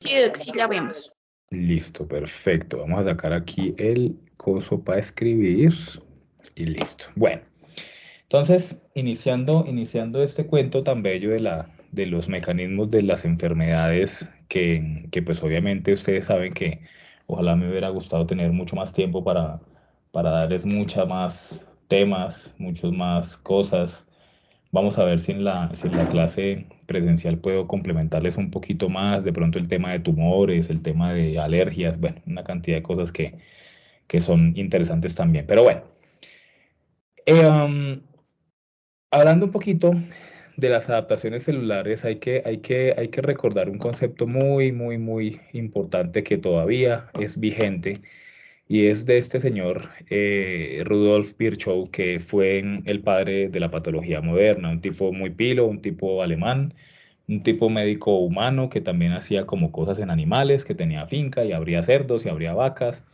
Sí, sí la vemos. Listo, perfecto. Vamos a sacar aquí el coso para escribir y listo. Bueno, entonces, iniciando este cuento tan bello de los mecanismos de las enfermedades que pues obviamente ustedes saben que ojalá me hubiera gustado tener mucho más tiempo para darles muchas más temas, muchas más cosas. Vamos a ver si en la clase presencial puedo complementarles un poquito más, de pronto el tema de tumores, el tema de alergias, bueno, una cantidad de cosas que son interesantes también. Pero bueno, eh, um, hablando un poquito de las adaptaciones celulares, hay que recordar un concepto muy importante que todavía es vigente y es de este señor Rudolf Virchow, que fue el padre de la patología moderna, un tipo muy pilo, un tipo alemán, un tipo médico humano que también hacía como cosas en animales, que tenía finca y abría cerdos y abría vacas,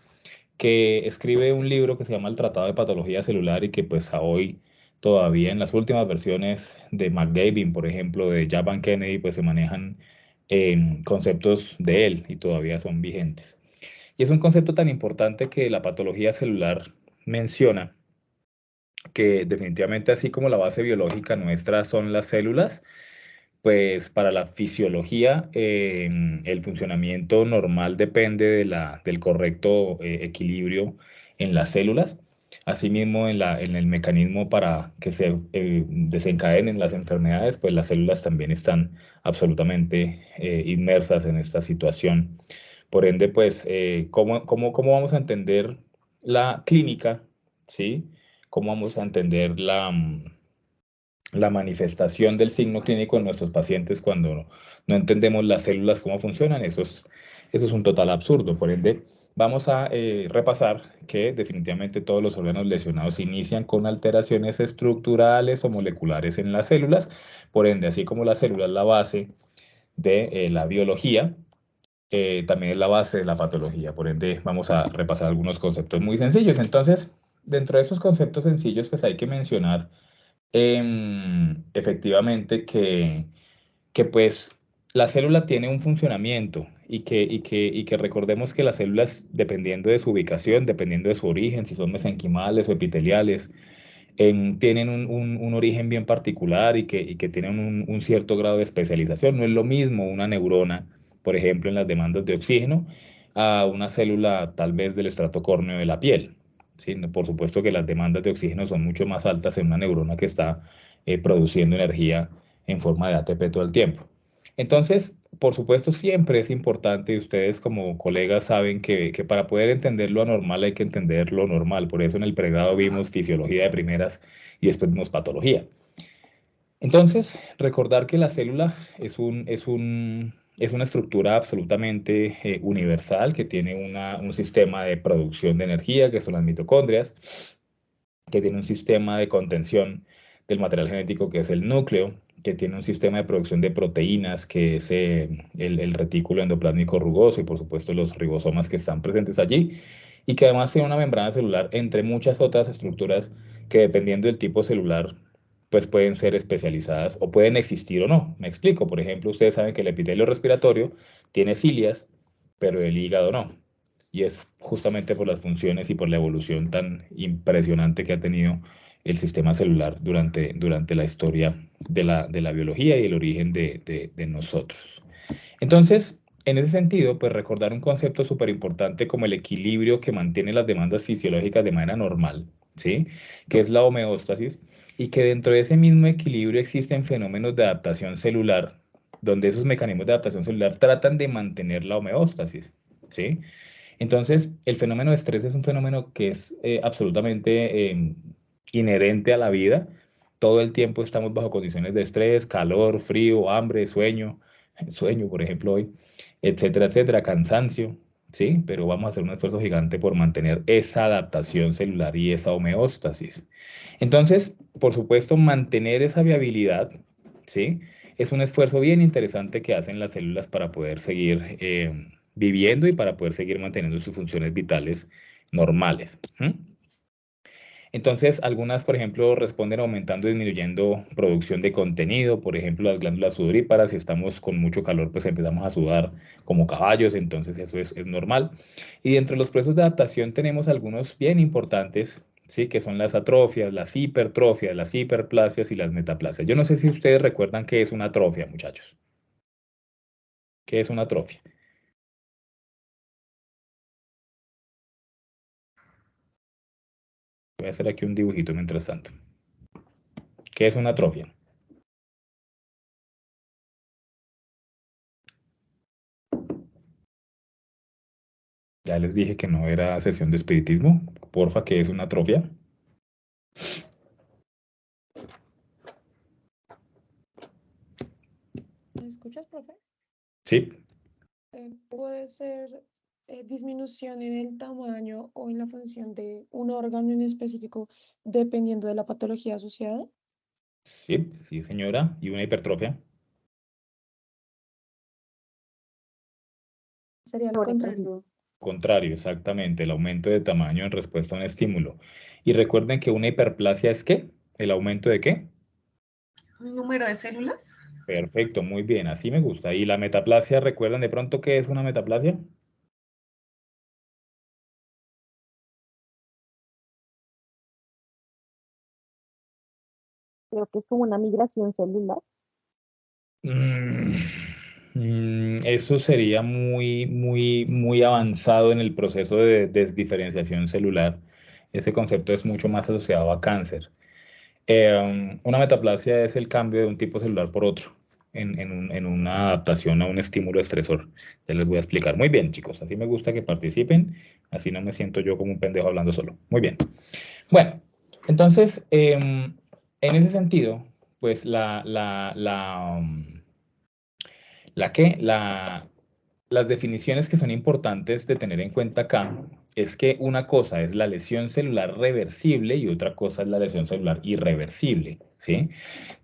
que escribe un libro que se llama El Tratado de Patología Celular y que pues a hoy todavía en las últimas versiones de McGavin, por ejemplo, de Japan Kennedy, pues se manejan conceptos de él y todavía son vigentes. Y es un concepto tan importante que la patología celular menciona que definitivamente así como la base biológica nuestra son las células, pues para la fisiología el funcionamiento normal depende del correcto equilibrio en las células. Asimismo, en el mecanismo para que se desencadenen las enfermedades, pues las células también están absolutamente inmersas en esta situación. Por ende, pues, ¿cómo vamos a entender la clínica? ¿Sí? ¿Cómo vamos a entender la manifestación del signo clínico en nuestros pacientes cuando no entendemos las células cómo funcionan? Eso es un total absurdo. Por ende, vamos a repasar que definitivamente todos los órganos lesionados inician con alteraciones estructurales o moleculares en las células. Por ende, así como la célula es la base de la biología, también es la base de la patología. Por ende, vamos a repasar algunos conceptos muy sencillos. Entonces, dentro de esos conceptos sencillos, pues hay que mencionar efectivamente que pues la célula tiene un funcionamiento y que recordemos que las células, dependiendo de su ubicación, dependiendo de su origen, si son mesenquimales o epiteliales, tienen un origen bien particular y que tienen un cierto grado de especialización. No es lo mismo una neurona, por ejemplo, en las demandas de oxígeno, a una célula tal vez del estrato córneo de la piel. ¿Sí? No, por supuesto que las demandas de oxígeno son mucho más altas en una neurona que está produciendo energía en forma de ATP todo el tiempo. Entonces, por supuesto, siempre es importante, y ustedes como colegas saben que para poder entender lo anormal hay que entender lo normal. Por eso en el pregrado vimos fisiología de primeras y después vimos patología. Entonces, recordar que la célula es una estructura absolutamente universal que tiene un sistema de producción de energía, que son las mitocondrias, que tiene un sistema de contención del material genético, que es el núcleo, que tiene un sistema de producción de proteínas, que es el retículo endoplásmico rugoso y por supuesto los ribosomas que están presentes allí, y que además tiene una membrana celular, entre muchas otras estructuras que dependiendo del tipo celular, pues pueden ser especializadas o pueden existir o no. Me explico, por ejemplo, ustedes saben que el epitelio respiratorio tiene cilias, pero el hígado no. Y es justamente por las funciones y por la evolución tan impresionante que ha tenido el sistema celular durante la historia de la biología y el origen de nosotros. Entonces, en ese sentido, pues recordar un concepto súper importante como el equilibrio que mantiene las demandas fisiológicas de manera normal, ¿sí? Que es la homeostasis, y que dentro de ese mismo equilibrio existen fenómenos de adaptación celular, donde esos mecanismos de adaptación celular tratan de mantener la homeostasis, ¿sí? Entonces, el fenómeno de estrés es un fenómeno que es absolutamente inherente a la vida. Todo el tiempo estamos bajo condiciones de estrés, calor, frío, hambre, sueño, sueño, por ejemplo, hoy, etcétera, etcétera, cansancio, ¿sí? Pero vamos a hacer un esfuerzo gigante por mantener esa adaptación celular y esa homeostasis. Entonces, por supuesto, mantener esa viabilidad, ¿sí? Es un esfuerzo bien interesante que hacen las células para poder seguir viviendo y para poder seguir manteniendo sus funciones vitales normales. ¿Mm? Entonces, algunas, por ejemplo, responden aumentando y disminuyendo producción de contenido, por ejemplo, las glándulas sudoríparas, si estamos con mucho calor, pues empezamos a sudar como caballos, entonces eso es normal. Y dentro de los procesos de adaptación tenemos algunos bien importantes, ¿sí? Que son las atrofias, las hipertrofias, las hiperplasias y las metaplasias. Yo no sé si ustedes recuerdan qué es una atrofia, muchachos. ¿Qué es una atrofia? Voy a hacer aquí un dibujito mientras tanto. ¿Qué es una atrofia? Ya les dije que no era sesión de espiritismo. Porfa, ¿qué es una atrofia? ¿Me escuchas, profe? Sí. Puede ser disminución en el tamaño o en la función de un órgano en específico, dependiendo de la patología asociada. Sí, sí, señora. ¿Y una hipertrofia? Sería lo contrario. Contrario, exactamente, el aumento de tamaño en respuesta a un estímulo. Y recuerden que una hiperplasia es ¿qué? ¿El aumento de qué? ¿Un número de células? Perfecto, muy bien, así me gusta. ¿Y la metaplasia, recuerdan de pronto qué es una metaplasia? Creo que es como una migración celular. Mm, eso sería muy avanzado en el proceso de desdiferenciación celular. Ese concepto es mucho más asociado a cáncer. Una metaplasia es el cambio de un tipo celular por otro en una adaptación a un estímulo estresor. Ya les voy a explicar. Muy bien, chicos. Así me gusta que participen. Así no me siento yo como un pendejo hablando solo. Muy bien. Bueno, entonces, en ese sentido, pues ¿la qué? Las definiciones que son importantes de tener en cuenta acá es que una cosa es la lesión celular reversible y otra cosa es la lesión celular irreversible, ¿sí?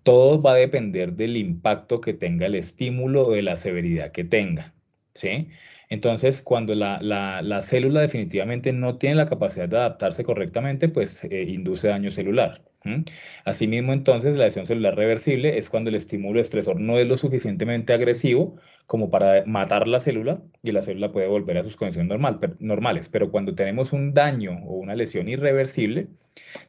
Todo va a depender del impacto que tenga el estímulo o de la severidad que tenga, ¿sí? Entonces, cuando la célula definitivamente no tiene la capacidad de adaptarse correctamente, pues induce daño celular. ¿M? Asimismo, entonces, la lesión celular reversible es cuando el estímulo estresor no es lo suficientemente agresivo como para matar la célula y la célula puede volver a sus condiciones normales. Pero cuando tenemos un daño o una lesión irreversible,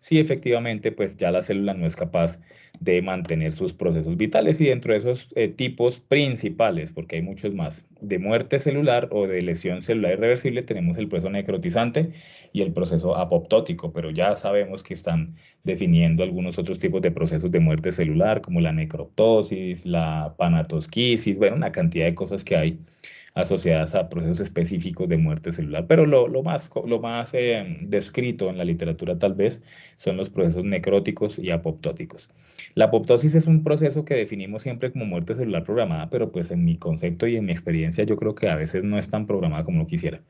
sí, efectivamente, pues ya la célula no es capaz de mantener sus procesos vitales y dentro de esos tipos principales, porque hay muchos más, de muerte celular o de lesión celular irreversible, tenemos el proceso necrotizante y el proceso apoptótico, pero ya sabemos que están definiendo algunos otros tipos de procesos de muerte celular, como la necroptosis, la panatosquisis, bueno, una cantidad de cosas que hay asociadas a procesos específicos de muerte celular. Pero lo más descrito en la literatura tal vez son los procesos necróticos y apoptóticos. La apoptosis es un proceso que definimos siempre como muerte celular programada, pero pues en mi concepto y en mi experiencia yo creo que a veces no es tan programada como uno quisiera.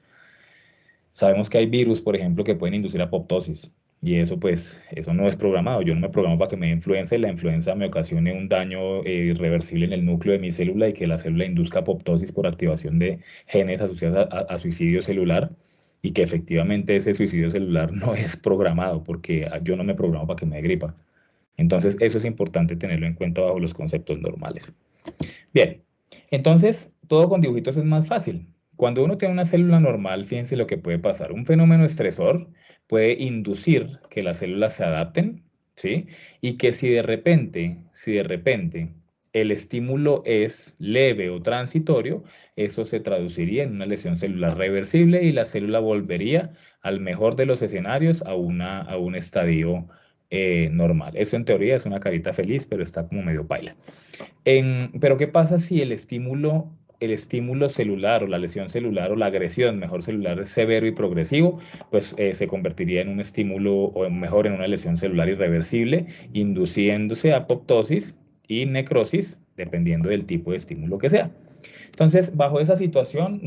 Sabemos que hay virus, por ejemplo, que pueden inducir apoptosis. Y eso, pues, eso no es programado. Yo no me programo para que me dé influenza y la influenza me ocasione un daño irreversible en el núcleo de mi célula y que la célula induzca apoptosis por activación de genes asociados a suicidio celular y que efectivamente ese suicidio celular no es programado porque yo no me programo para que me dé gripa. Entonces, eso es importante tenerlo en cuenta bajo los conceptos normales. Bien, entonces todo con dibujitos es más fácil. Cuando uno tiene una célula normal, fíjense lo que puede pasar. Un fenómeno estresor puede inducir que las células se adapten, ¿sí? Y que si de repente el estímulo es leve o transitorio, eso se traduciría en una lesión celular reversible y la célula volvería al mejor de los escenarios a un estadio normal. Eso en teoría es una carita feliz, pero está como medio paila. Pero ¿qué pasa si el estímulo celular o la lesión celular o la agresión, mejor celular, es severo y progresivo? Pues se convertiría en un estímulo o mejor en una lesión celular irreversible, induciéndose apoptosis y necrosis, dependiendo del tipo de estímulo que sea. Entonces, bajo esa situación,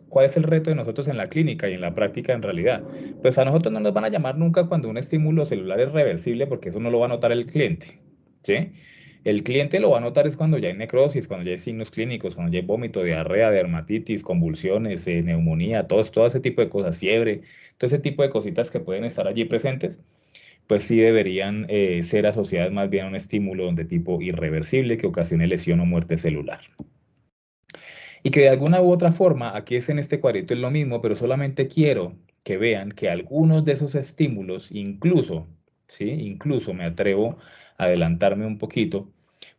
¿cuál es el reto de nosotros en la clínica y en la práctica en realidad? Pues a nosotros no nos van a llamar nunca cuando un estímulo celular es reversible, porque eso no lo va a notar el cliente, ¿sí? El cliente lo va a notar es cuando ya hay necrosis, cuando ya hay signos clínicos, cuando ya hay vómito, diarrea, dermatitis, convulsiones, neumonía, todo ese tipo de cosas, fiebre, todo ese tipo de cositas que pueden estar allí presentes. pues sí deberían ser asociadas más bien a un estímulo de tipo irreversible que ocasione lesión o muerte celular. Y que de alguna u otra forma, aquí es en este cuadrito es lo mismo, pero solamente quiero que vean que algunos de esos estímulos, incluso, ¿sí? Incluso me atrevo a adelantarme un poquito,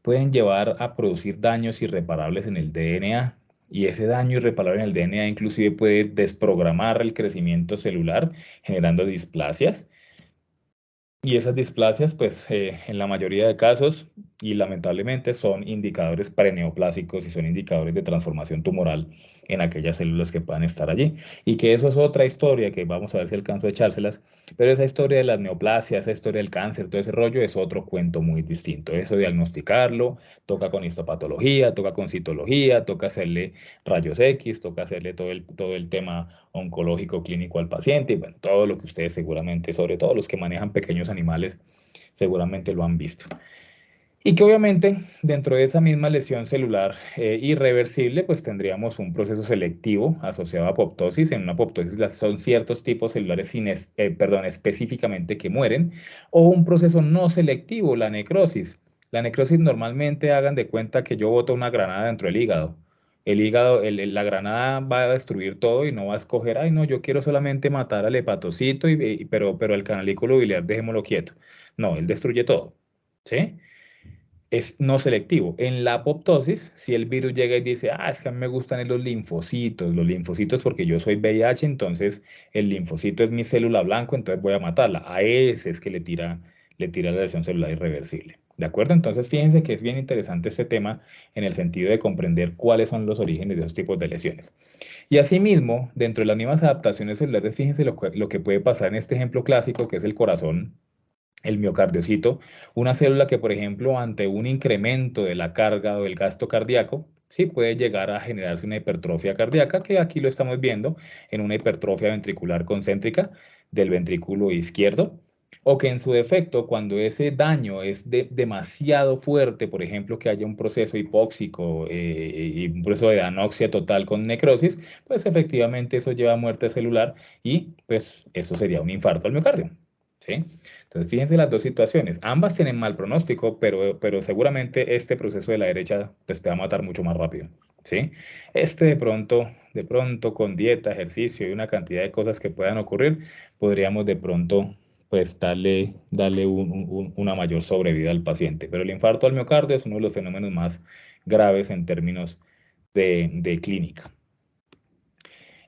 pueden llevar a producir daños irreparables en el DNA. Y ese daño irreparable en el DNA inclusive puede desprogramar el crecimiento celular, generando displasias. Y esas displasias, pues en la mayoría de casos, y lamentablemente, son indicadores preneoplásicos y son indicadores de transformación tumoral en aquellas células que puedan estar allí. Y que eso es otra historia que vamos a ver si alcanzo a echárselas, pero esa historia de las neoplasias, esa historia del cáncer, todo ese rollo es otro cuento muy distinto. Eso diagnosticarlo, toca con histopatología, toca con citología, toca hacerle rayos X, toca hacerle todo el tema oncológico clínico al paciente, y bueno, todo lo que ustedes seguramente, sobre todo los que manejan pequeños animales, seguramente lo han visto. Y que obviamente dentro de esa misma lesión celular irreversible, pues tendríamos un proceso selectivo asociado a apoptosis. En una apoptosis son ciertos tipos celulares específicamente que mueren, o un proceso no selectivo, la necrosis. La necrosis normalmente hagan de cuenta que yo boto una granada dentro del hígado. El hígado, la granada va a destruir todo y no va a escoger, ay no, yo quiero solamente matar al hepatocito, pero el canalículo biliar dejémoslo quieto. No, él destruye todo, ¿sí? Es no selectivo. En la apoptosis, si el virus llega y dice, es que a mí me gustan los linfocitos porque yo soy VIH, entonces el linfocito es mi célula blanco, entonces voy a matarla. A ese es que le tira la lesión celular irreversible. ¿De acuerdo? Entonces fíjense que es bien interesante este tema en el sentido de comprender cuáles son los orígenes de esos tipos de lesiones. Y asimismo, dentro de las mismas adaptaciones celulares, fíjense lo que puede pasar en este ejemplo clásico, que es el corazón, el miocardiocito, una célula que, por ejemplo, ante un incremento de la carga o del gasto cardíaco, sí puede llegar a generarse una hipertrofia cardíaca, que aquí lo estamos viendo en una hipertrofia ventricular concéntrica del ventrículo izquierdo, o que en su defecto, cuando ese daño es demasiado fuerte, por ejemplo, que haya un proceso hipóxico y un proceso de anoxia total con necrosis, pues efectivamente eso lleva a muerte celular y pues eso sería un infarto al miocardio. ¿Sí? Entonces, fíjense las dos situaciones. Ambas tienen mal pronóstico, pero seguramente este proceso de la derecha pues, te va a matar mucho más rápido. ¿Sí? Este de pronto con dieta, ejercicio y una cantidad de cosas que puedan ocurrir, podríamos de pronto pues darle una mayor sobrevida al paciente. Pero el infarto al miocardio es uno de los fenómenos más graves en términos de clínica.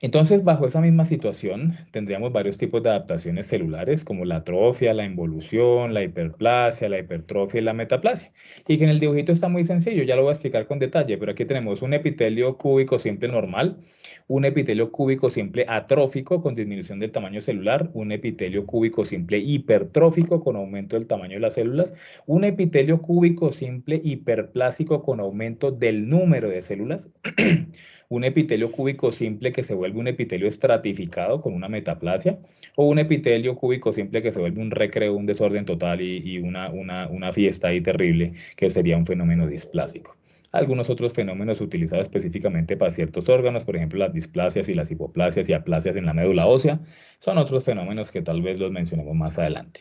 Entonces, bajo esa misma situación, tendríamos varios tipos de adaptaciones celulares, como la atrofia, la involución, la hiperplasia, la hipertrofia y la metaplasia. Y que en el dibujito está muy sencillo, ya lo voy a explicar con detalle, pero aquí tenemos un epitelio cúbico simple normal, un epitelio cúbico simple atrófico con disminución del tamaño celular, un epitelio cúbico simple hipertrófico con aumento del tamaño de las células, un epitelio cúbico simple hiperplásico con aumento del número de células, un epitelio cúbico simple que se vuelve un epitelio estratificado con una metaplasia, o un epitelio cúbico simple que se vuelve un recreo, un desorden total y una fiesta ahí terrible, que sería un fenómeno displásico. Algunos otros fenómenos utilizados específicamente para ciertos órganos, por ejemplo, las displasias y las hipoplasias y aplasias en la médula ósea, son otros fenómenos que tal vez los mencionemos más adelante.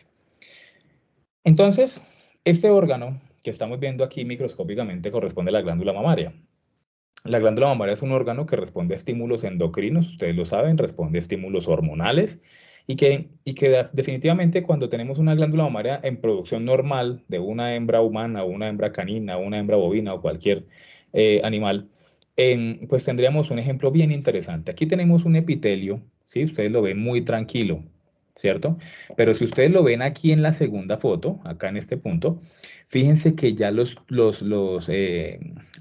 Entonces, este órgano que estamos viendo aquí microscópicamente corresponde a la glándula mamaria. La glándula mamaria es un órgano que responde a estímulos endocrinos, ustedes lo saben, responde a estímulos hormonales y que definitivamente cuando tenemos una glándula mamaria en producción normal de una hembra humana, o una hembra canina, o una hembra bovina o cualquier animal, pues tendríamos un ejemplo bien interesante. Aquí tenemos un epitelio, ¿sí? Ustedes lo ven muy tranquilo, ¿cierto? Pero si ustedes lo ven aquí en la segunda foto, acá en este punto, fíjense que ya los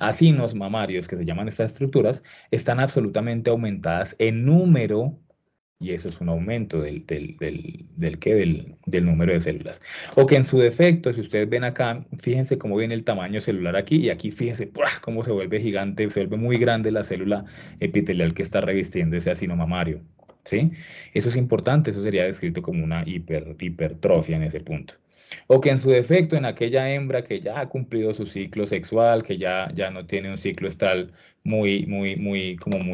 acinos mamarios, que se llaman estas estructuras, están absolutamente aumentadas en número, y eso es un aumento del número de células. O que en su defecto, si ustedes ven acá, fíjense cómo viene el tamaño celular aquí, y aquí fíjense cómo se vuelve gigante, se vuelve muy grande la célula epitelial que está revistiendo ese acino mamario. ¿Sí? Eso es importante, eso sería descrito como una hipertrofia en ese punto. O que en su defecto, en aquella hembra que ya ha cumplido su ciclo sexual, que ya no tiene un ciclo estral muy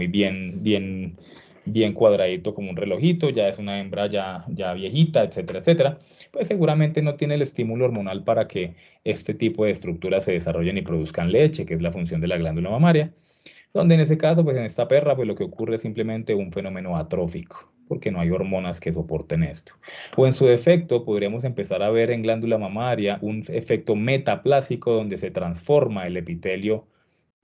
bien bien cuadradito como un relojito, ya es una hembra ya viejita, etcétera, etcétera, pues seguramente no tiene el estímulo hormonal para que este tipo de estructuras se desarrollen y produzcan leche, que es la función de la glándula mamaria, donde en ese caso, pues en esta perra, pues lo que ocurre es simplemente un fenómeno atrófico, porque no hay hormonas que soporten esto. O en su defecto, podríamos empezar a ver en glándula mamaria un efecto metaplásico donde se transforma el epitelio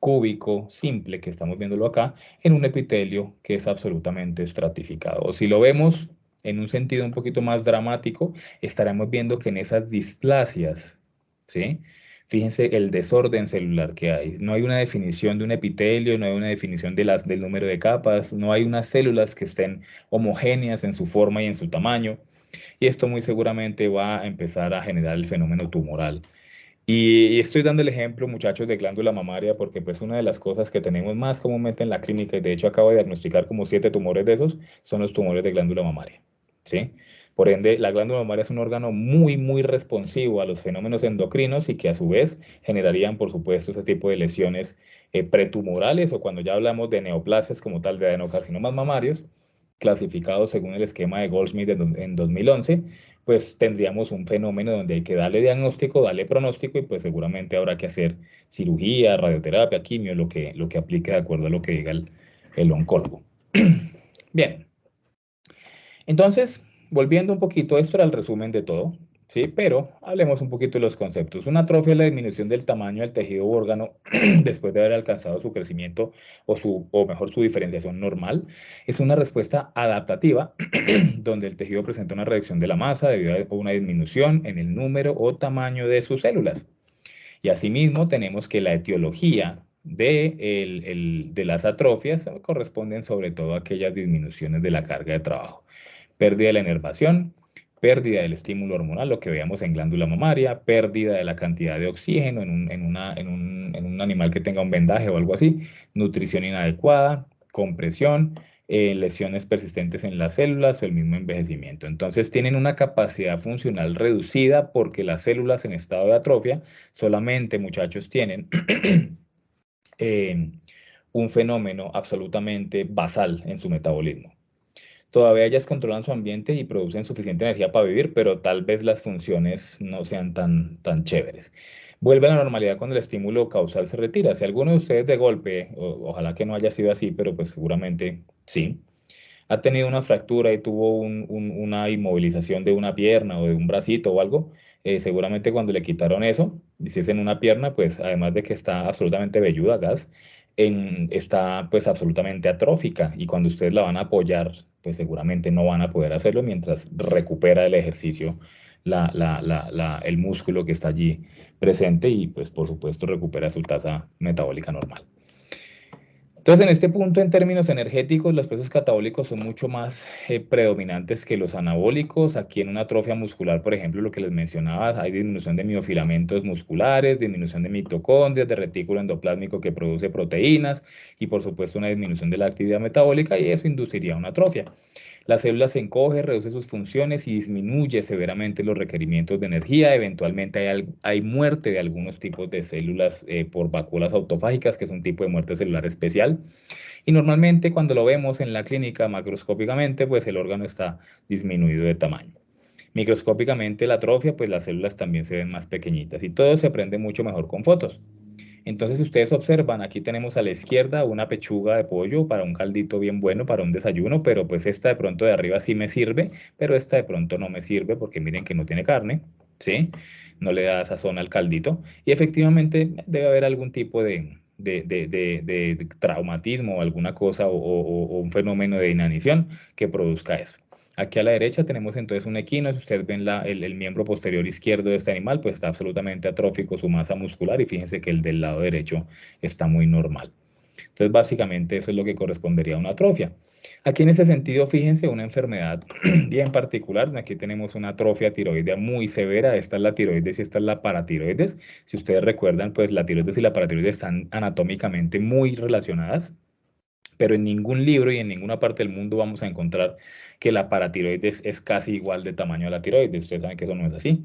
cúbico simple, que estamos viéndolo acá, en un epitelio que es absolutamente estratificado. O si lo vemos en un sentido un poquito más dramático, estaremos viendo que en esas displasias, ¿sí? Fíjense el desorden celular que hay. No hay una definición de un epitelio, no hay una definición del número de capas, no hay unas células que estén homogéneas en su forma y en su tamaño. Y esto muy seguramente va a empezar a generar el fenómeno tumoral. Y estoy dando el ejemplo, muchachos, de glándula mamaria, porque pues una de las cosas que tenemos más comúnmente en la clínica, y de hecho acabo de diagnosticar como 7 tumores de esos, son los tumores de glándula mamaria, ¿sí? Por ende, la glándula mamaria es un órgano muy, muy responsivo a los fenómenos endocrinos y que a su vez generarían, por supuesto, ese tipo de lesiones pretumorales o cuando ya hablamos de neoplasias como tal de adenocarcinomas mamarios, clasificados según el esquema de Goldschmidt en 2011, pues tendríamos un fenómeno donde hay que darle diagnóstico, darle pronóstico y pues seguramente habrá que hacer cirugía, radioterapia, quimio, lo que aplique de acuerdo a lo que diga el oncólogo. Bien, entonces, volviendo un poquito, esto era el resumen de todo, ¿sí? Pero hablemos un poquito de los conceptos. Una atrofia es la disminución del tamaño del tejido u órgano después de haber alcanzado su crecimiento o mejor su diferenciación normal. Es una respuesta adaptativa donde el tejido presenta una reducción de la masa debido a una disminución en el número o tamaño de sus células. Y asimismo tenemos que la etiología de las atrofias corresponden sobre todo a aquellas disminuciones de la carga de trabajo. Pérdida de la inervación, pérdida del estímulo hormonal, lo que veíamos en glándula mamaria, pérdida de la cantidad de oxígeno en un animal que tenga un vendaje o algo así, nutrición inadecuada, compresión, lesiones persistentes en las células o el mismo envejecimiento. Entonces tienen una capacidad funcional reducida porque las células en estado de atrofia solamente, muchachos, tienen un fenómeno absolutamente basal en su metabolismo. Todavía ellas controlan su ambiente y producen suficiente energía para vivir, pero tal vez las funciones no sean tan chéveres. Vuelve a la normalidad cuando el estímulo causal se retira. Si alguno de ustedes de golpe, ojalá que no haya sido así, pero pues seguramente sí, ha tenido una fractura y tuvo una inmovilización de una pierna o de un bracito o algo, seguramente cuando le quitaron eso, y si es en una pierna, pues además de que está absolutamente velluda, gas, está pues absolutamente atrófica y cuando ustedes la van a apoyar, pues seguramente no van a poder hacerlo mientras recupera el ejercicio el músculo que está allí presente y pues por supuesto recupera su tasa metabólica normal. Entonces, en este punto, en términos energéticos, los procesos catabólicos son mucho más predominantes que los anabólicos. Aquí en una atrofia muscular, por ejemplo, lo que les mencionaba, hay disminución de miofilamentos musculares, disminución de mitocondrias, de retículo endoplásmico que produce proteínas y, por supuesto, una disminución de la actividad metabólica y eso induciría una atrofia. La célula se encoge, reduce sus funciones y disminuye severamente los requerimientos de energía. Eventualmente hay muerte de algunos tipos de células por vacuolas autofágicas, que es un tipo de muerte celular especial. Y normalmente cuando lo vemos en la clínica macroscópicamente, pues el órgano está disminuido de tamaño. Microscópicamente la atrofia, pues las células también se ven más pequeñitas y todo se aprende mucho mejor con fotos. Entonces, si ustedes observan, aquí tenemos a la izquierda una pechuga de pollo para un caldito bien bueno, para un desayuno, pero pues esta de pronto de arriba sí me sirve, pero esta de pronto no me sirve porque miren que no tiene carne, ¿sí? No le da sazón al caldito. Y efectivamente debe haber algún tipo de traumatismo o alguna cosa o un fenómeno de inanición que produzca eso. Aquí a la derecha tenemos entonces un equino. Si ustedes ven el miembro posterior izquierdo de este animal, pues está absolutamente atrófico su masa muscular y fíjense que el del lado derecho está muy normal. Entonces, básicamente eso es lo que correspondería a una atrofia. Aquí en ese sentido, fíjense, una enfermedad bien particular. Aquí tenemos una atrofia tiroidea muy severa. Esta es la tiroides y esta es la paratiroides. Si ustedes recuerdan, pues la tiroides y la paratiroides están anatómicamente muy relacionadas. pero en ningún libro y en ninguna parte del mundo vamos a encontrar que la paratiroides es casi igual de tamaño a la tiroides. Ustedes saben que eso no es así.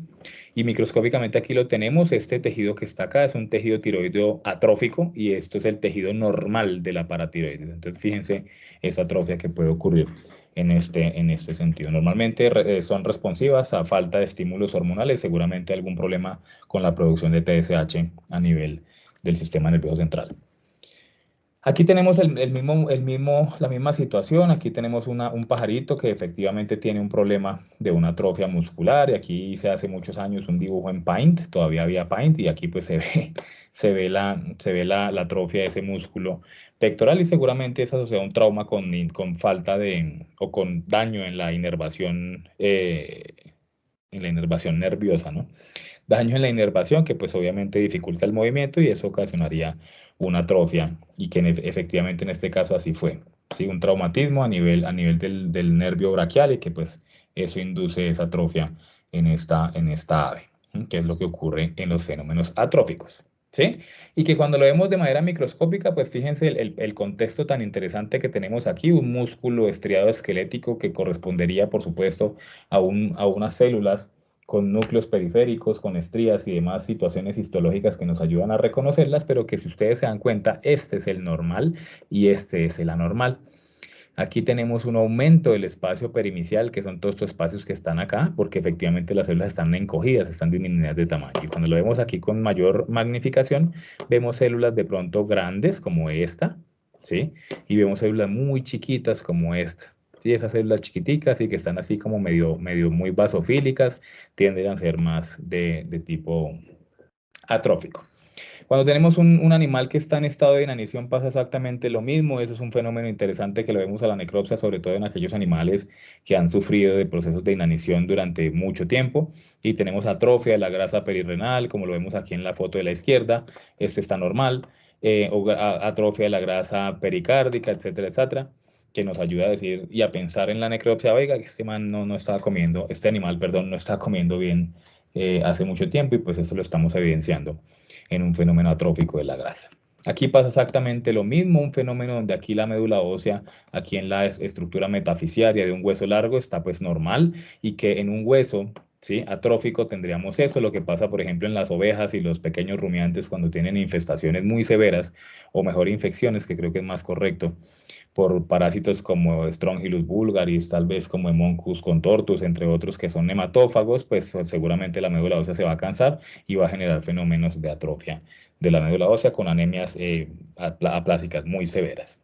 Y microscópicamente aquí lo tenemos. Este tejido que está acá es un tejido tiroideo atrófico y esto es el tejido normal de la paratiroides. Entonces, fíjense esa atrofia que puede ocurrir en este sentido. Normalmente son responsivas a falta de estímulos hormonales, seguramente algún problema con la producción de TSH a nivel del sistema nervioso central. Aquí tenemos la misma situación. Aquí tenemos un pajarito que efectivamente tiene un problema de una atrofia muscular. Y aquí hice hace muchos años un dibujo en Paint, todavía había Paint, y aquí pues se ve la atrofia de ese músculo pectoral y seguramente es asociado a un trauma con falta de o con daño en la inervación nerviosa, ¿no? Daño en la inervación que pues obviamente dificulta el movimiento y eso ocasionaría una atrofia y que efectivamente en este caso así fue. ¿Sí? Un traumatismo a nivel del nervio braquial y que pues eso induce esa atrofia en esta ave, ¿sí? Que es lo que ocurre en los fenómenos atróficos. ¿Sí? Y que cuando lo vemos de manera microscópica, pues fíjense el contexto tan interesante que tenemos aquí, un músculo estriado esquelético que correspondería, por supuesto, a unas células con núcleos periféricos, con estrías y demás situaciones histológicas que nos ayudan a reconocerlas, pero que si ustedes se dan cuenta, este es el normal y este es el anormal. Aquí tenemos un aumento del espacio perimicial, que son todos estos espacios que están acá, porque efectivamente las células están encogidas, están disminuidas de tamaño. Y cuando lo vemos aquí con mayor magnificación, vemos células de pronto grandes como esta, ¿sí? Y vemos células muy chiquitas como esta. Sí, esas células chiquiticas y que están así como medio muy basofílicas, tienden a ser más de tipo atrófico. Cuando tenemos un animal que está en estado de inanición pasa exactamente lo mismo. Eso es un fenómeno interesante que lo vemos a la necropsia, sobre todo en aquellos animales que han sufrido de procesos de inanición durante mucho tiempo. Y tenemos atrofia de la grasa perirrenal, como lo vemos aquí en la foto de la izquierda. Este está normal. O atrofia de la grasa pericárdica, etcétera, etcétera, que nos ayuda a decir y a pensar en la necropsia, oiga, que este man no estaba comiendo, este animal, perdón, no estaba comiendo bien hace mucho tiempo y pues eso lo estamos evidenciando en un fenómeno atrófico de la grasa. Aquí pasa exactamente lo mismo, un fenómeno donde aquí la médula ósea, aquí en la estructura metafisiaria de un hueso largo está pues normal y que en un hueso, ¿sí? Atrófico tendríamos eso, lo que pasa por ejemplo en las ovejas y los pequeños rumiantes cuando tienen infestaciones muy severas o mejor infecciones, que creo que es más correcto, por parásitos como Strongylus vulgaris, tal vez como Hemoncus contortus, entre otros que son nematófagos, pues seguramente la médula ósea se va a cansar y va a generar fenómenos de atrofia de la médula ósea con anemias aplásicas muy severas.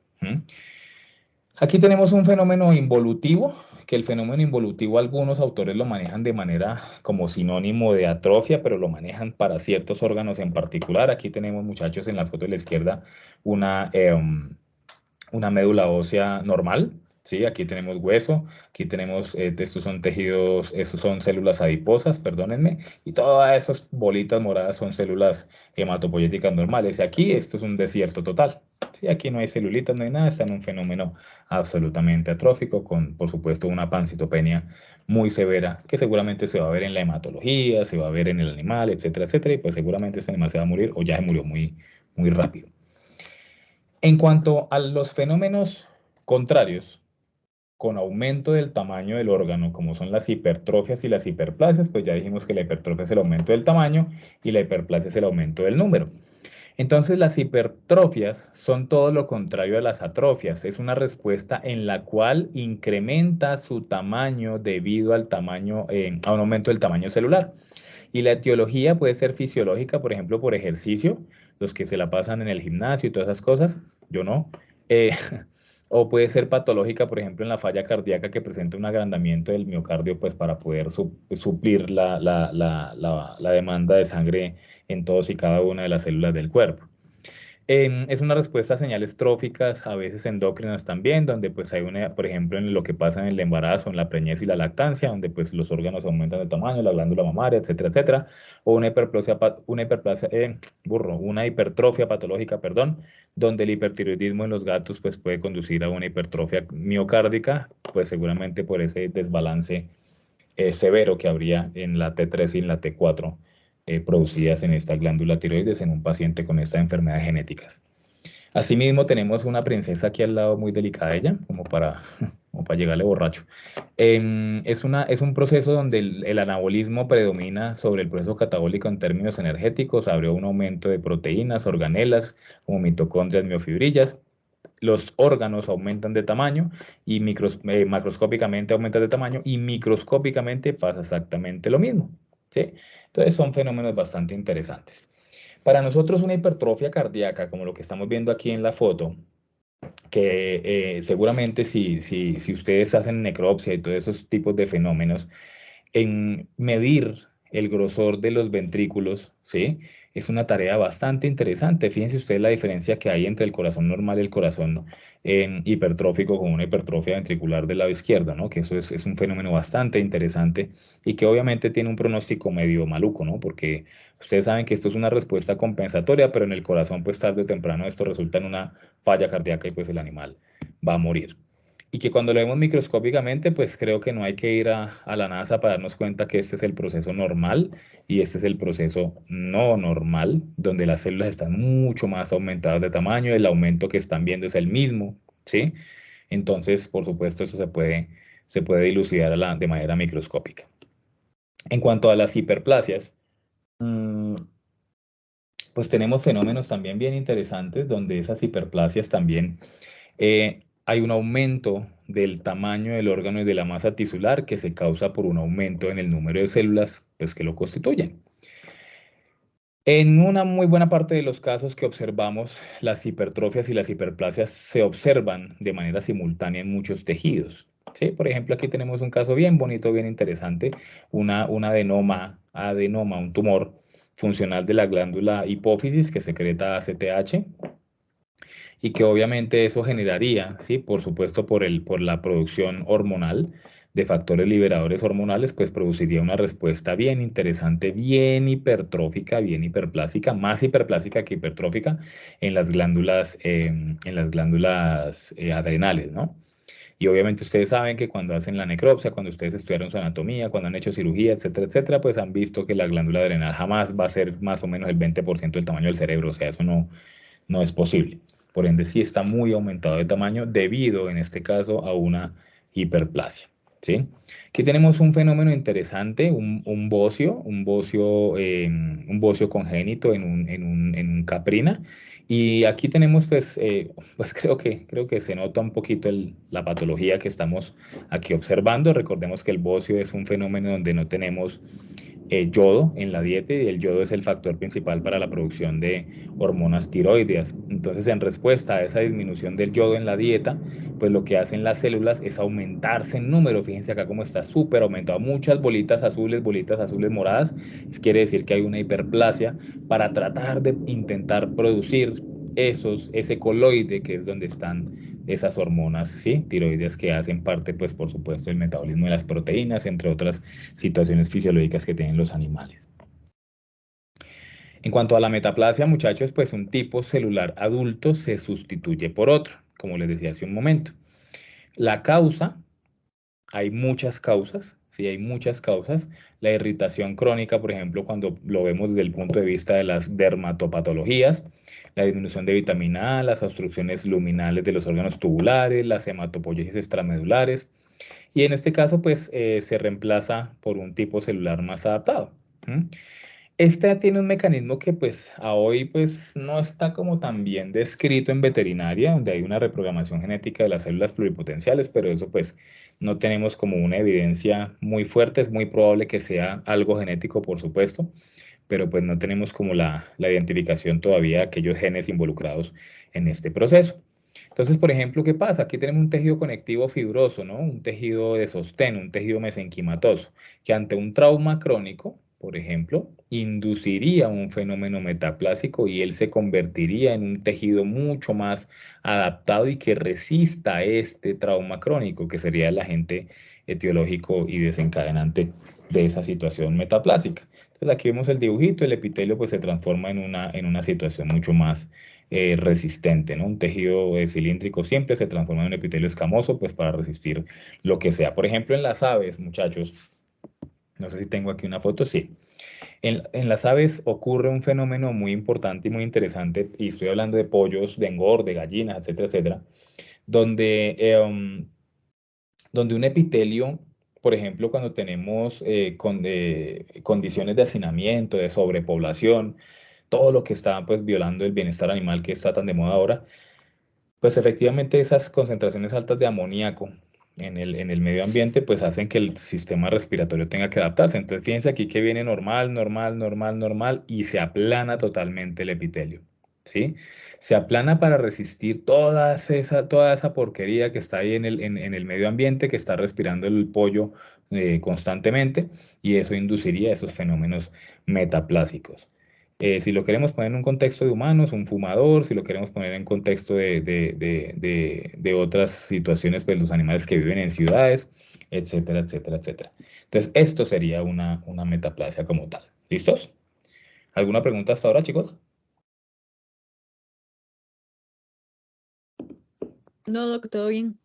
Aquí tenemos un fenómeno involutivo, que el fenómeno involutivo algunos autores lo manejan de manera como sinónimo de atrofia, pero lo manejan para ciertos órganos en particular. Aquí tenemos, muchachos, en la foto de la izquierda una médula ósea normal, ¿sí? Aquí tenemos hueso, aquí tenemos, estos son tejidos, estos son células adiposas, perdónenme, y todas esas bolitas moradas son células hematopoyéticas normales. Y aquí esto es un desierto total, ¿sí? Aquí no hay celulitas, no hay nada, está en un fenómeno absolutamente atrófico, con, por supuesto, una pancitopenia muy severa, que seguramente se va a ver en la hematología, se va a ver en el animal, etcétera, etcétera, y pues seguramente este animal se va a morir o ya se murió muy rápido. En cuanto a los fenómenos contrarios, con aumento del tamaño del órgano, como son las hipertrofias y las hiperplasias, pues ya dijimos que la hipertrofia es el aumento del tamaño y la hiperplasia es el aumento del número. Entonces, las hipertrofias son todo lo contrario a las atrofias. Es una respuesta en la cual incrementa su tamaño debido al tamaño, a un aumento del tamaño celular. Y la etiología puede ser fisiológica, por ejemplo, por ejercicio, los que se la pasan en el gimnasio y todas esas cosas, yo no. Eh, o puede ser patológica, por ejemplo, en la falla cardíaca que presenta un agrandamiento del miocardio, pues para poder suplir la demanda de sangre en todos y cada una de las células del cuerpo. Es una respuesta a señales tróficas, a veces endócrinas también, donde pues hay una, por ejemplo, en lo que pasa en el embarazo, en la preñez y la lactancia, donde pues los órganos aumentan de tamaño, la glándula mamaria, etcétera, etcétera, o una una hipertrofia patológica, perdón, donde el hipertiroidismo en los gatos pues puede conducir a una hipertrofia miocárdica, pues seguramente por ese desbalance severo que habría en la T3 y en la T4 producidas en esta glándula tiroides en un paciente con estas enfermedades genéticas. Asimismo, tenemos una princesa aquí al lado muy delicada ella, como para, como para llegarle borracho. Es un proceso donde el anabolismo predomina sobre el proceso catabólico en términos energéticos, abrió un aumento de proteínas, organelas, como mitocondrias, miofibrillas. Los órganos aumentan de tamaño y macroscópicamente aumentan de tamaño y microscópicamente pasa exactamente lo mismo, ¿sí? Entonces son fenómenos bastante interesantes. Para nosotros una hipertrofia cardíaca, como lo que estamos viendo aquí en la foto, que seguramente si ustedes hacen necropsia y todos esos tipos de fenómenos, en medir el grosor de los ventrículos, ¿sí? Es una tarea bastante interesante. Fíjense ustedes la diferencia que hay entre el corazón normal y el corazón hipertrófico con una hipertrofia ventricular del lado izquierdo, ¿no? Que eso es un fenómeno bastante interesante y que obviamente tiene un pronóstico medio maluco, ¿no? Porque ustedes saben que esto es una respuesta compensatoria, pero en el corazón, pues tarde o temprano esto resulta en una falla cardíaca y pues el animal va a morir. Y que cuando lo vemos microscópicamente, pues creo que no hay que ir a la NASA para darnos cuenta que este es el proceso normal y este es el proceso no normal, donde las células están mucho más aumentadas de tamaño, el aumento que están viendo es el mismo, ¿sí? Entonces, por supuesto, eso se puede dilucidar de manera microscópica. En cuanto a las hiperplasias, pues tenemos fenómenos también bien interesantes donde esas hiperplasias también hay un aumento del tamaño del órgano y de la masa tisular que se causa por un aumento en el número de células pues, que lo constituyen. En una muy buena parte de los casos que observamos, las hipertrofias y las hiperplasias se observan de manera simultánea en muchos tejidos. ¿Sí? Por ejemplo, aquí tenemos un caso bien bonito, bien interesante, un adenoma, un tumor funcional de la glándula hipófisis que secreta ACTH y que obviamente eso generaría, ¿sí? Por supuesto, por la producción hormonal de factores liberadores hormonales, pues produciría una respuesta bien interesante, bien hipertrófica, bien hiperplásica, más hiperplásica que hipertrófica en las glándulas adrenales, ¿no? Y obviamente ustedes saben que cuando hacen la necropsia, cuando ustedes estudiaron su anatomía, cuando han hecho cirugía, etcétera, pues han visto que la glándula adrenal jamás va a ser más o menos el 20% del tamaño del cerebro, o sea, eso no es posible. Por ende, sí está muy aumentado de tamaño debido, en este caso, a una hiperplasia, ¿sí? Aquí tenemos un fenómeno interesante, un bocio congénito en un caprina. Y aquí tenemos, pues creo que se nota un poquito la patología que estamos aquí observando. Recordemos que el bocio es un fenómeno donde no tenemos yodo en la dieta y el yodo es el factor principal para la producción de hormonas tiroideas. Entonces, en respuesta a esa disminución del yodo en la dieta, pues lo que hacen las células es aumentarse en número. Fíjense acá cómo está súper aumentado, muchas bolitas azules, moradas. Eso quiere decir que hay una hiperplasia para tratar de intentar producir ese coloide que es donde están esas hormonas, ¿sí? Tiroides que hacen parte, pues por supuesto, del metabolismo de las proteínas, entre otras situaciones fisiológicas que tienen los animales. En cuanto a la metaplasia, muchachos, pues un tipo celular adulto se sustituye por otro, como les decía hace un momento. La causa, hay muchas causas, sí, hay muchas causas. La irritación crónica, por ejemplo, cuando lo vemos desde el punto de vista de las dermatopatologías, la disminución de vitamina A, las obstrucciones luminales de los órganos tubulares, las hematopoiesis extramedulares. Y en este caso, pues, se reemplaza por un tipo celular más adaptado. Este tiene un mecanismo que pues a hoy pues no está como tan bien descrito en veterinaria, donde hay una reprogramación genética de las células pluripotenciales, pero eso pues no tenemos como una evidencia muy fuerte. Es muy probable que sea algo genético, por supuesto, pero pues no tenemos como la identificación todavía de aquellos genes involucrados en este proceso. Entonces, por ejemplo, ¿qué pasa? Aquí tenemos un tejido conectivo fibroso, ¿no? Un tejido de sostén, un tejido mesenquimatoso, que ante un trauma crónico, por ejemplo, induciría un fenómeno metaplásico y él se convertiría en un tejido mucho más adaptado y que resista a este trauma crónico, que sería el agente etiológico y desencadenante de esa situación metaplásica. Entonces, aquí vemos el dibujito, el epitelio pues se transforma en una situación mucho más resistente, ¿no? Un tejido cilíndrico siempre se transforma en un epitelio escamoso, pues para resistir lo que sea. Por ejemplo, en las aves, muchachos, No sé si tengo aquí una foto, sí. En las aves ocurre un fenómeno muy importante y muy interesante, y estoy hablando de pollos, de engorde, de gallinas, etcétera, etcétera, donde, donde un epitelio, por ejemplo, cuando tenemos condiciones de hacinamiento, de sobrepoblación, todo lo que está pues violando el bienestar animal que está tan de moda ahora, pues efectivamente esas concentraciones altas de amoníaco en el medio ambiente pues hacen que el sistema respiratorio tenga que adaptarse. Entonces fíjense aquí que viene normal, normal, normal, normal y se aplana totalmente el epitelio, ¿sí? Se aplana para resistir toda esa porquería que está ahí en el medio ambiente, que está respirando el pollo constantemente, y eso induciría esos fenómenos metaplásicos. Si lo queremos poner en un contexto de humanos, un fumador; si lo queremos poner en contexto de otras situaciones, pues los animales que viven en ciudades, etcétera, etcétera, etcétera. Entonces, esto sería una metaplasia como tal. ¿Listos? ¿Alguna pregunta hasta ahora, chicos? No, Doc, todo bien.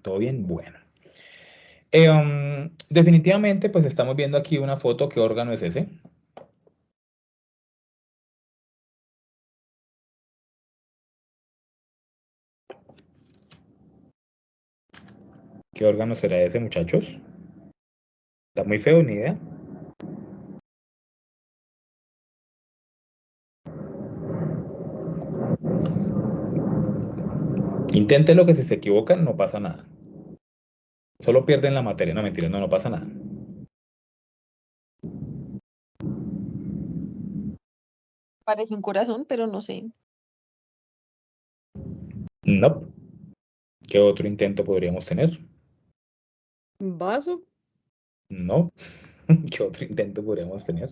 ¿Todo bien? Bueno. Definitivamente, pues estamos viendo aquí una foto. ¿Qué órgano es ese? ¿Qué órgano será ese, muchachos? Está muy feo, ni idea. Inténtelo, que si se equivocan no pasa nada. Solo pierden la materia. No, mentira, no pasa nada. Parece un corazón, pero no sé. No. ¿Qué otro intento podríamos tener? ¿Un vaso? No. ¿Qué otro intento podríamos tener?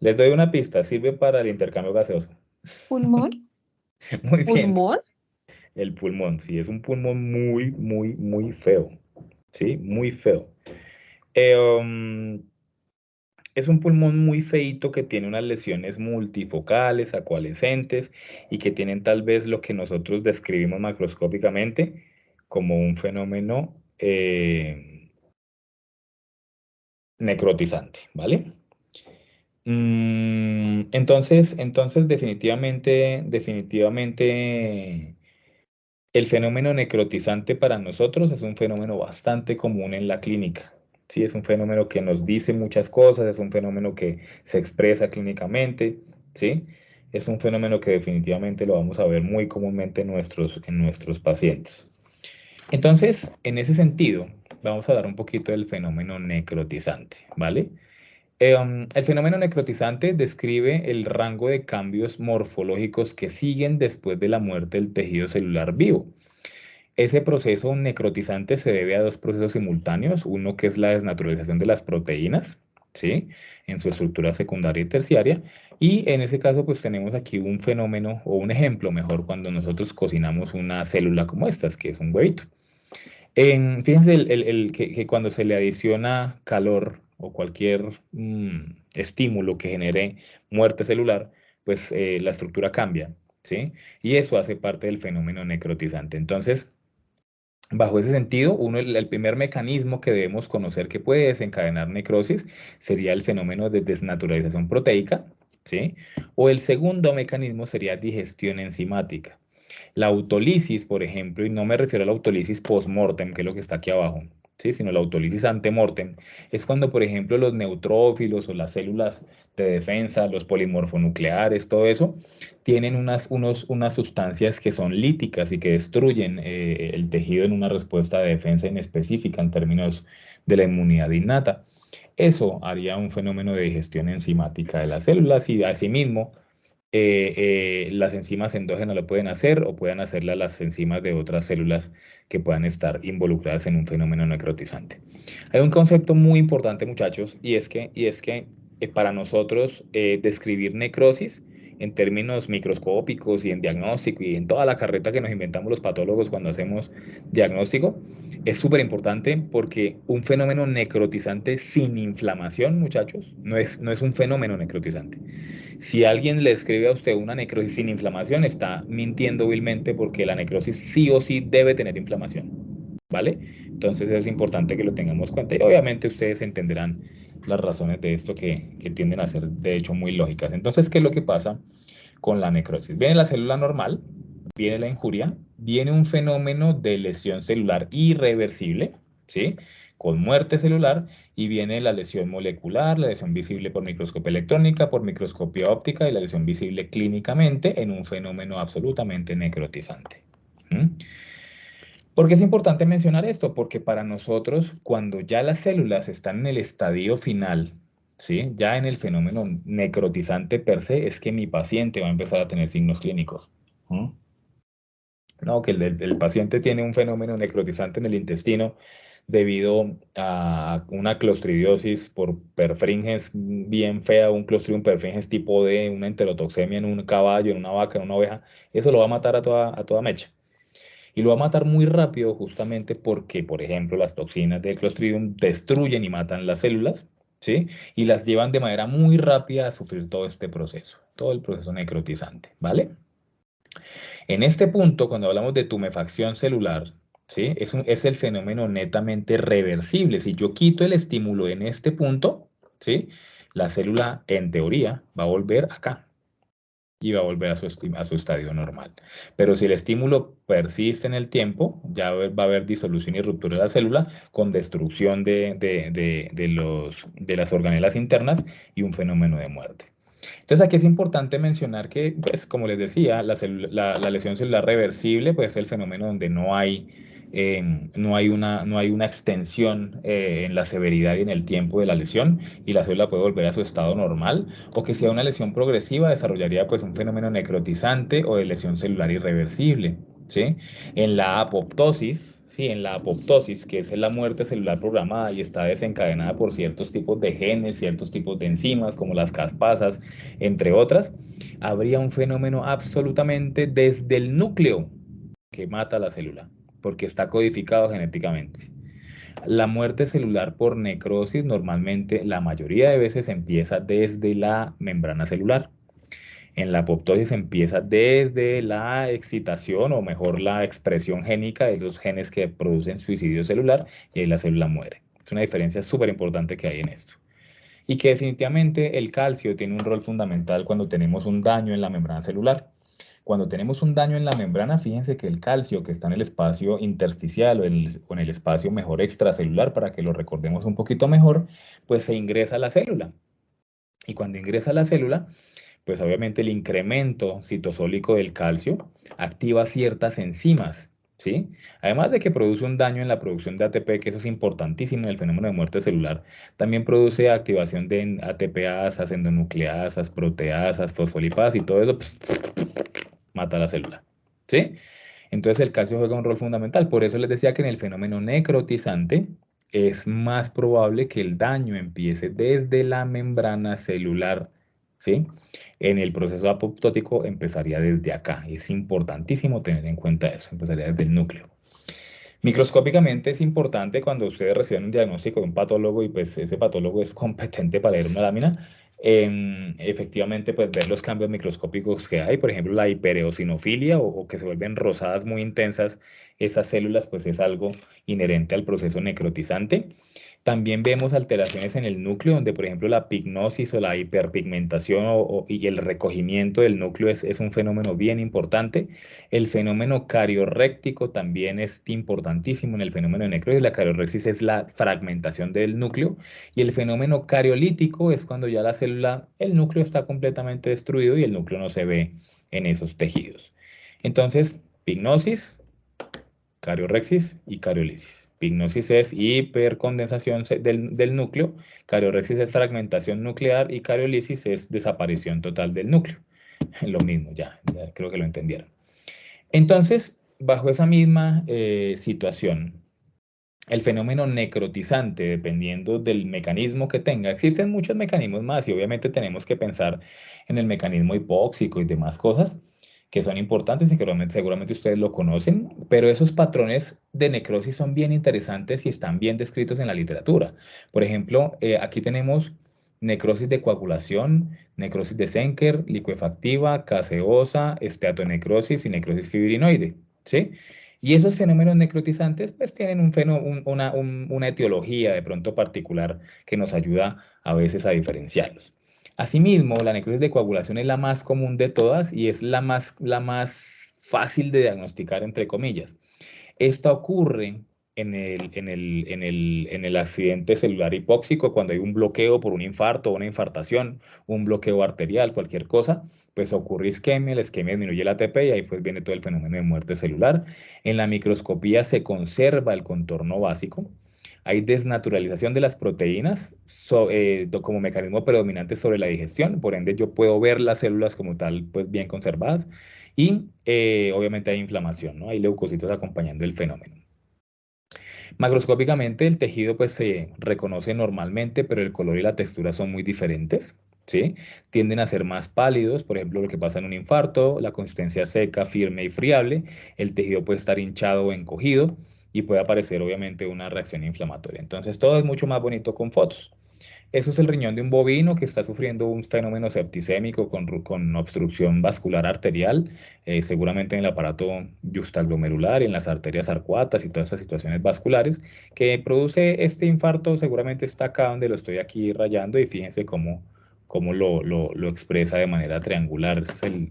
Les doy una pista. Sirve para el intercambio gaseoso. Pulmón. Muy bien. ¿Pulmón? El pulmón. Sí, es un pulmón muy, muy, muy feo. Sí, muy feo. Eh, um, Es un pulmón muy feito que tiene unas lesiones multifocales, acualescentes, y que tienen tal vez lo que nosotros describimos macroscópicamente como un fenómeno necrotizante, ¿vale? Entonces definitivamente, el fenómeno necrotizante para nosotros es un fenómeno bastante común en la clínica. Sí, es un fenómeno que nos dice muchas cosas, es un fenómeno que se expresa clínicamente, ¿sí? Es un fenómeno que definitivamente lo vamos a ver muy comúnmente en nuestros pacientes. Entonces, en ese sentido, vamos a hablar un poquito del fenómeno necrotizante, ¿vale? El fenómeno necrotizante describe el rango de cambios morfológicos que siguen después de la muerte del tejido celular vivo. Ese proceso necrotizante se debe a dos procesos simultáneos: uno que es la desnaturalización de las proteínas, ¿sí?, en su estructura secundaria y terciaria, y en ese caso pues tenemos aquí un fenómeno, o un ejemplo mejor, cuando nosotros cocinamos una célula como estas, que es un huevito. Fíjense que cuando se le adiciona calor o cualquier estímulo que genere muerte celular, pues la estructura cambia, ¿sí? Y eso hace parte del fenómeno necrotizante. Entonces, bajo ese sentido, el primer mecanismo que debemos conocer que puede desencadenar necrosis sería el fenómeno de desnaturalización proteica, ¿sí? O el segundo mecanismo sería digestión enzimática. La autólisis, por ejemplo, y no me refiero a la autólisis post-mortem, que es lo que está aquí abajo, ¿sí?, sino la autólisis ante-mortem, es cuando, por ejemplo, los neutrófilos o las células de defensa, los polimorfonucleares, todo eso, tienen unas sustancias que son líticas y que destruyen el tejido en una respuesta de defensa inespecífica en términos de la inmunidad innata. Eso haría un fenómeno de digestión enzimática de las células, y asimismo las enzimas endógenas lo pueden hacer, o pueden hacerla las enzimas de otras células que puedan estar involucradas en un fenómeno necrotizante. Hay un concepto muy importante, muchachos, y es que para nosotros describir necrosis en términos microscópicos y en diagnóstico y en toda la carreta que nos inventamos los patólogos cuando hacemos diagnóstico, es súper importante, porque un fenómeno necrotizante sin inflamación, muchachos, no es un fenómeno necrotizante. Si alguien le escribe a usted una necrosis sin inflamación, está mintiendo vilmente, porque la necrosis sí o sí debe tener inflamación. ¿vale? Entonces es importante que lo tengamos en cuenta y obviamente ustedes entenderán las razones de esto que tienden a ser de hecho muy lógicas. Entonces, ¿qué es lo que pasa con la necrosis? Viene la célula normal, viene la injuria, viene un fenómeno de lesión celular irreversible, ¿sí? Con muerte celular, y viene la lesión molecular, la lesión visible por microscopía electrónica, por microscopía óptica y la lesión visible clínicamente en un fenómeno absolutamente necrotizante. ¿Mm? ¿Por qué es importante mencionar esto? Porque para nosotros, cuando ya las células están en el estadio final, ¿sí? Ya en el fenómeno necrotizante per se, es que mi paciente va a empezar a tener signos clínicos. ¿Mm? No, que el paciente tiene un fenómeno necrotizante en el intestino debido a una clostridiosis por perfringens bien fea, un Clostridium perfringens tipo D, una enterotoxemia en un caballo, en una vaca, en una oveja. Eso lo va a matar a toda mecha. Y lo va a matar muy rápido justamente porque, por ejemplo, las toxinas del Clostridium destruyen y matan las células, ¿sí? Y las llevan de manera muy rápida a sufrir todo este proceso, todo el proceso necrotizante, ¿vale? En este punto, cuando hablamos de tumefacción celular, ¿sí? Es el fenómeno netamente reversible. Si yo quito el estímulo en este punto, ¿sí? La célula, en teoría, va a volver acá y va a volver a su estadio normal. Pero si el estímulo persiste en el tiempo, ya va a haber disolución y ruptura de la célula con destrucción de las organelas internas y un fenómeno de muerte. Entonces aquí es importante mencionar que, pues, como les decía, la lesión celular reversible pues, es el fenómeno donde no hay una extensión en la severidad y en el tiempo de la lesión y la célula puede volver a su estado normal, o que sea una lesión progresiva desarrollaría pues, un fenómeno necrotizante o de lesión celular irreversible. ¿Sí? En la apoptosis, ¿sí? En la apoptosis, que es la muerte celular programada y está desencadenada por ciertos tipos de genes, ciertos tipos de enzimas, como las caspasas, entre otras, habría un fenómeno absolutamente desde el núcleo que mata a la célula, porque está codificado genéticamente. La muerte celular por necrosis normalmente la mayoría de veces empieza desde la membrana celular. En la apoptosis empieza desde la excitación o mejor la expresión génica de los genes que producen suicidio celular y ahí la célula muere. Es una diferencia súper importante que hay en esto. Y que definitivamente el calcio tiene un rol fundamental cuando tenemos un daño en la membrana celular. Cuando tenemos un daño en la membrana, fíjense que el calcio que está en el espacio intersticial o en el espacio mejor extracelular, para que lo recordemos un poquito mejor, pues se ingresa a la célula. Y cuando ingresa a la célula, pues obviamente el incremento citosólico del calcio activa ciertas enzimas, ¿sí? Además de que produce un daño en la producción de ATP, que eso es importantísimo en el fenómeno de muerte celular, también produce activación de ATPasas, endonucleasas, proteasas, fosfolipasas y todo eso mata a la célula, ¿sí? Entonces el calcio juega un rol fundamental. Por eso les decía que en el fenómeno necrotizante es más probable que el daño empiece desde la membrana celular, ¿sí? En el proceso apoptótico empezaría desde acá. Es importantísimo tener en cuenta eso. Empezaría desde el núcleo. Microscópicamente es importante cuando ustedes reciben un diagnóstico de un patólogo y pues ese patólogo es competente para leer una lámina, efectivamente pues ver los cambios microscópicos que hay, por ejemplo la hipereosinofilia o que se vuelven rosadas muy intensas esas células, pues es algo inherente al proceso necrotizante. También vemos alteraciones en el núcleo, donde por ejemplo la pignosis o la hiperpigmentación y el recogimiento del núcleo es un fenómeno bien importante. El fenómeno cariorréctico también es importantísimo en el fenómeno de necrosis. La cariorrexis es la fragmentación del núcleo y el fenómeno cariolítico es cuando ya la célula, el núcleo está completamente destruido y el núcleo no se ve en esos tejidos. Entonces, pignosis, cariorrexis y cariolisis. Pignosis es hipercondensación del núcleo, cariorrexis es fragmentación nuclear y cariolisis es desaparición total del núcleo. Lo mismo, ya creo que lo entendieron. Entonces, bajo esa misma situación, el fenómeno necrotizante, dependiendo del mecanismo que tenga, existen muchos mecanismos más y obviamente tenemos que pensar en el mecanismo hipóxico y demás cosas que son importantes y que seguramente ustedes lo conocen, pero esos patrones de necrosis son bien interesantes y están bien descritos en la literatura. Por ejemplo, aquí tenemos necrosis de coagulación, necrosis de Zenker, licuefactiva, caseosa, esteatonecrosis y necrosis fibrinoide, ¿sí? Y esos fenómenos necrotizantes pues tienen una etiología de pronto particular que nos ayuda a veces a diferenciarlos. Asimismo, la necrosis de coagulación es la más común de todas y es la más fácil de diagnosticar, entre comillas. Esta ocurre en el accidente celular hipóxico, cuando hay un bloqueo por un infarto o una infartación, un bloqueo arterial, cualquier cosa, pues ocurre isquemia, la isquemia disminuye el ATP y ahí pues viene todo el fenómeno de muerte celular. En la microscopía se conserva el contorno básico. Hay desnaturalización de las proteínas como mecanismo predominante sobre la digestión, por ende yo puedo ver las células como tal, pues bien conservadas. Y obviamente hay inflamación, ¿no? Hay leucocitos acompañando el fenómeno. Macroscópicamente el tejido pues se reconoce normalmente, pero el color y la textura son muy diferentes, ¿sí? Tienden a ser más pálidos, por ejemplo, lo que pasa en un infarto, la consistencia seca, firme y friable, el tejido puede estar hinchado o encogido y puede aparecer obviamente una reacción inflamatoria. Entonces todo es mucho más bonito con fotos. Eso es el riñón de un bovino que está sufriendo un fenómeno septicémico con obstrucción vascular arterial, seguramente en el aparato justaglomerular y en las arterias arcuatas y todas estas situaciones vasculares, que produce este infarto. Seguramente está acá donde lo estoy aquí rayando y fíjense cómo lo expresa de manera triangular.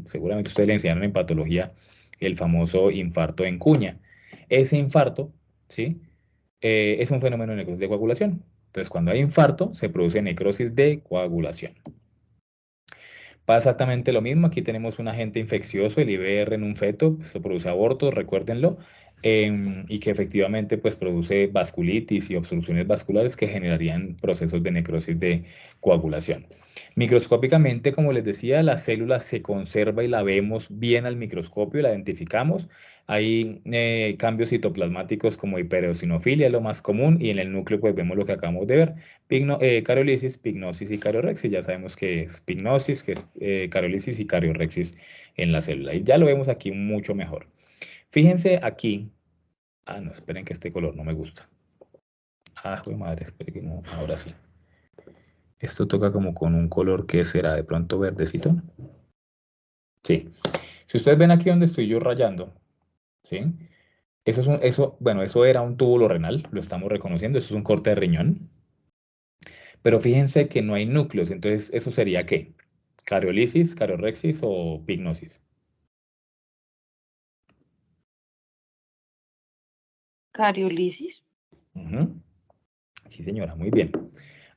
Seguramente ustedes le enseñaron en patología el famoso infarto en cuña. Ese infarto, ¿sí? Es un fenómeno de necrosis de coagulación. Entonces, cuando hay infarto, se produce necrosis de coagulación. Pasa exactamente lo mismo. Aquí tenemos un agente infeccioso, el IBR en un feto. Esto produce abortos, recuérdenlo. Y que efectivamente pues, produce vasculitis y obstrucciones vasculares que generarían procesos de necrosis de coagulación. Microscópicamente, como les decía, la célula se conserva y la vemos bien al microscopio, la identificamos. Hay cambios citoplasmáticos como hipereosinofilia, lo más común, y en el núcleo pues vemos lo que acabamos de ver. Cariolisis, pignosis y cariorexis. Ya sabemos que es pignosis, que es cariolisis y cariorexis en la célula. Y ya lo vemos aquí mucho mejor. Fíjense aquí. Ah, no, esperen que este color no me gusta. Ah, joder madre, esperen que no. Ahora sí. Esto toca como con un color que será de pronto verdecito. Sí. Si ustedes ven aquí donde estoy yo rayando, ¿sí? Eso era un túbulo renal, lo estamos reconociendo, eso es un corte de riñón. Pero fíjense que no hay núcleos, entonces ¿eso sería qué? ¿Cariolisis, cariorexis o pignosis? Cariolisis. Sí, señora, muy bien.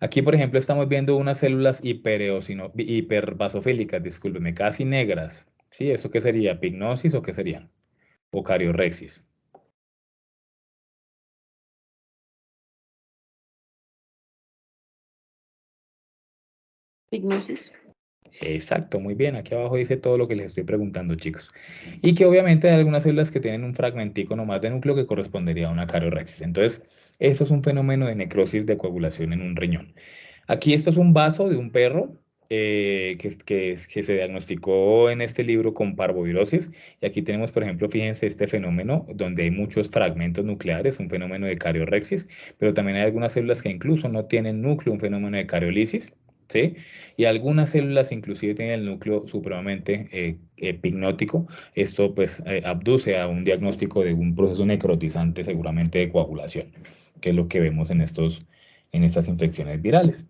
Aquí, por ejemplo, estamos viendo unas células hiperbasofílicas, discúlpeme, casi negras. ¿Sí? ¿Eso qué sería? ¿Pignosis o qué sería? ¿O cariorexis? Pignosis. Exacto, muy bien. Aquí abajo dice todo lo que les estoy preguntando, chicos. Y que obviamente hay algunas células que tienen un fragmentico nomás de núcleo que correspondería a una cariorexis. Entonces, eso es un fenómeno de necrosis de coagulación en un riñón. Aquí esto es un vaso de un perro que se diagnosticó en este libro con parvovirosis. Y aquí tenemos, por ejemplo, fíjense este fenómeno donde hay muchos fragmentos nucleares, un fenómeno de cariorexis, pero también hay algunas células que incluso no tienen núcleo, un fenómeno de cariolisis. ¿Sí? Y algunas células inclusive tienen el núcleo supremamente pignótico. Esto pues abduce a un diagnóstico de un proceso necrotizante seguramente de coagulación, que es lo que vemos en estas infecciones virales.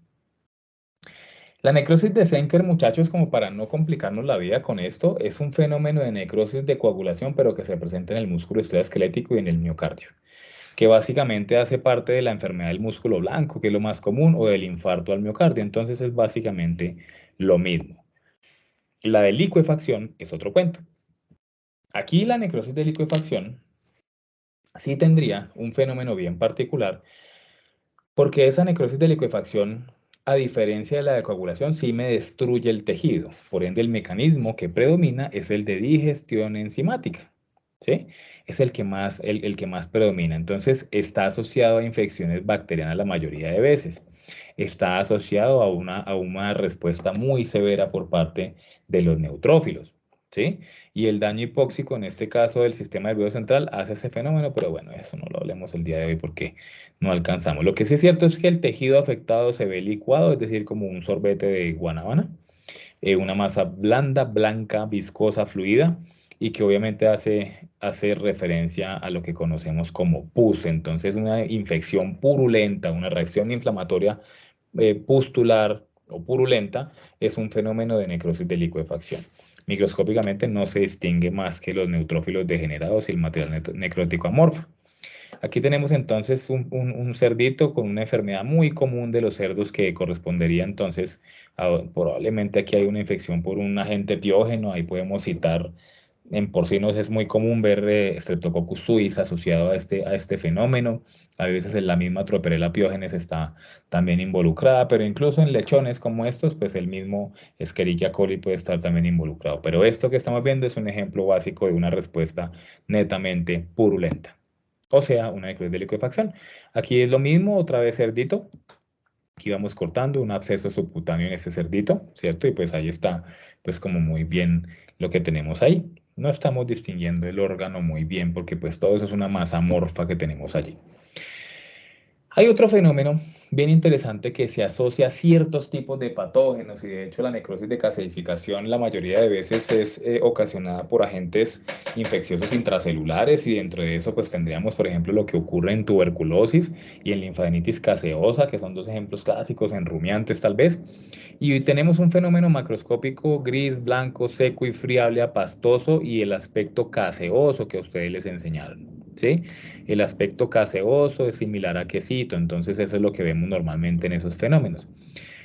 La necrosis de Senker, muchachos, como para no complicarnos la vida con esto, es un fenómeno de necrosis de coagulación, pero que se presenta en el músculo esquelético y en el miocardio, que básicamente hace parte de la enfermedad del músculo blanco, que es lo más común, o del infarto al miocardio. Entonces es básicamente lo mismo. La de licuefacción es otro cuento. Aquí la necrosis de licuefacción sí tendría un fenómeno bien particular, porque esa necrosis de licuefacción, a diferencia de la de coagulación, sí me destruye el tejido. Por ende, el mecanismo que predomina es el de digestión enzimática. ¿Sí? Es el que más predomina. Entonces, está asociado a infecciones bacterianas la mayoría de veces. Está asociado a una respuesta muy severa por parte de los neutrófilos. ¿Sí? Y el daño hipóxico, en este caso del sistema nervioso central, hace ese fenómeno, pero bueno, eso no lo hablemos el día de hoy porque no alcanzamos. Lo que sí es cierto es que el tejido afectado se ve licuado, es decir, como un sorbete de guanábana, una masa blanda, blanca, viscosa, fluida, y que obviamente hace referencia a lo que conocemos como pus. Entonces, una infección purulenta, una reacción inflamatoria pustular o purulenta es un fenómeno de necrosis de licuefacción. Microscópicamente no se distingue más que los neutrófilos degenerados y el material necrótico amorfo. Aquí tenemos entonces un cerdito con una enfermedad muy común de los cerdos que correspondería entonces probablemente aquí hay una infección por un agente etiógeno, ahí podemos citar en porcinos es muy común ver Streptococcus suis asociado a este fenómeno. A veces en la misma Troperella piógenes está también involucrada, pero incluso en lechones como estos, pues el mismo Escherichia coli puede estar también involucrado. Pero esto que estamos viendo es un ejemplo básico de una respuesta netamente purulenta. O sea, una necrosis de licuefacción. Aquí es lo mismo, otra vez cerdito. Aquí vamos cortando un absceso subcutáneo en ese cerdito, ¿cierto? Y pues ahí está, pues como muy bien lo que tenemos ahí. No estamos distinguiendo el órgano muy bien porque pues todo eso es una masa amorfa que tenemos allí. Hay otro fenómeno bien interesante que se asocia a ciertos tipos de patógenos y de hecho la necrosis de calcificación la mayoría de veces es ocasionada por agentes infecciosos intracelulares y dentro de eso pues tendríamos por ejemplo lo que ocurre en tuberculosis y en linfadenitis caseosa que son dos ejemplos clásicos en rumiantes tal vez y hoy tenemos un fenómeno macroscópico gris, blanco, seco y friable a pastoso y el aspecto caseoso que a ustedes les enseñaron, ¿sí? El aspecto caseoso es similar a quesito, entonces eso es lo que vemos normalmente en esos fenómenos.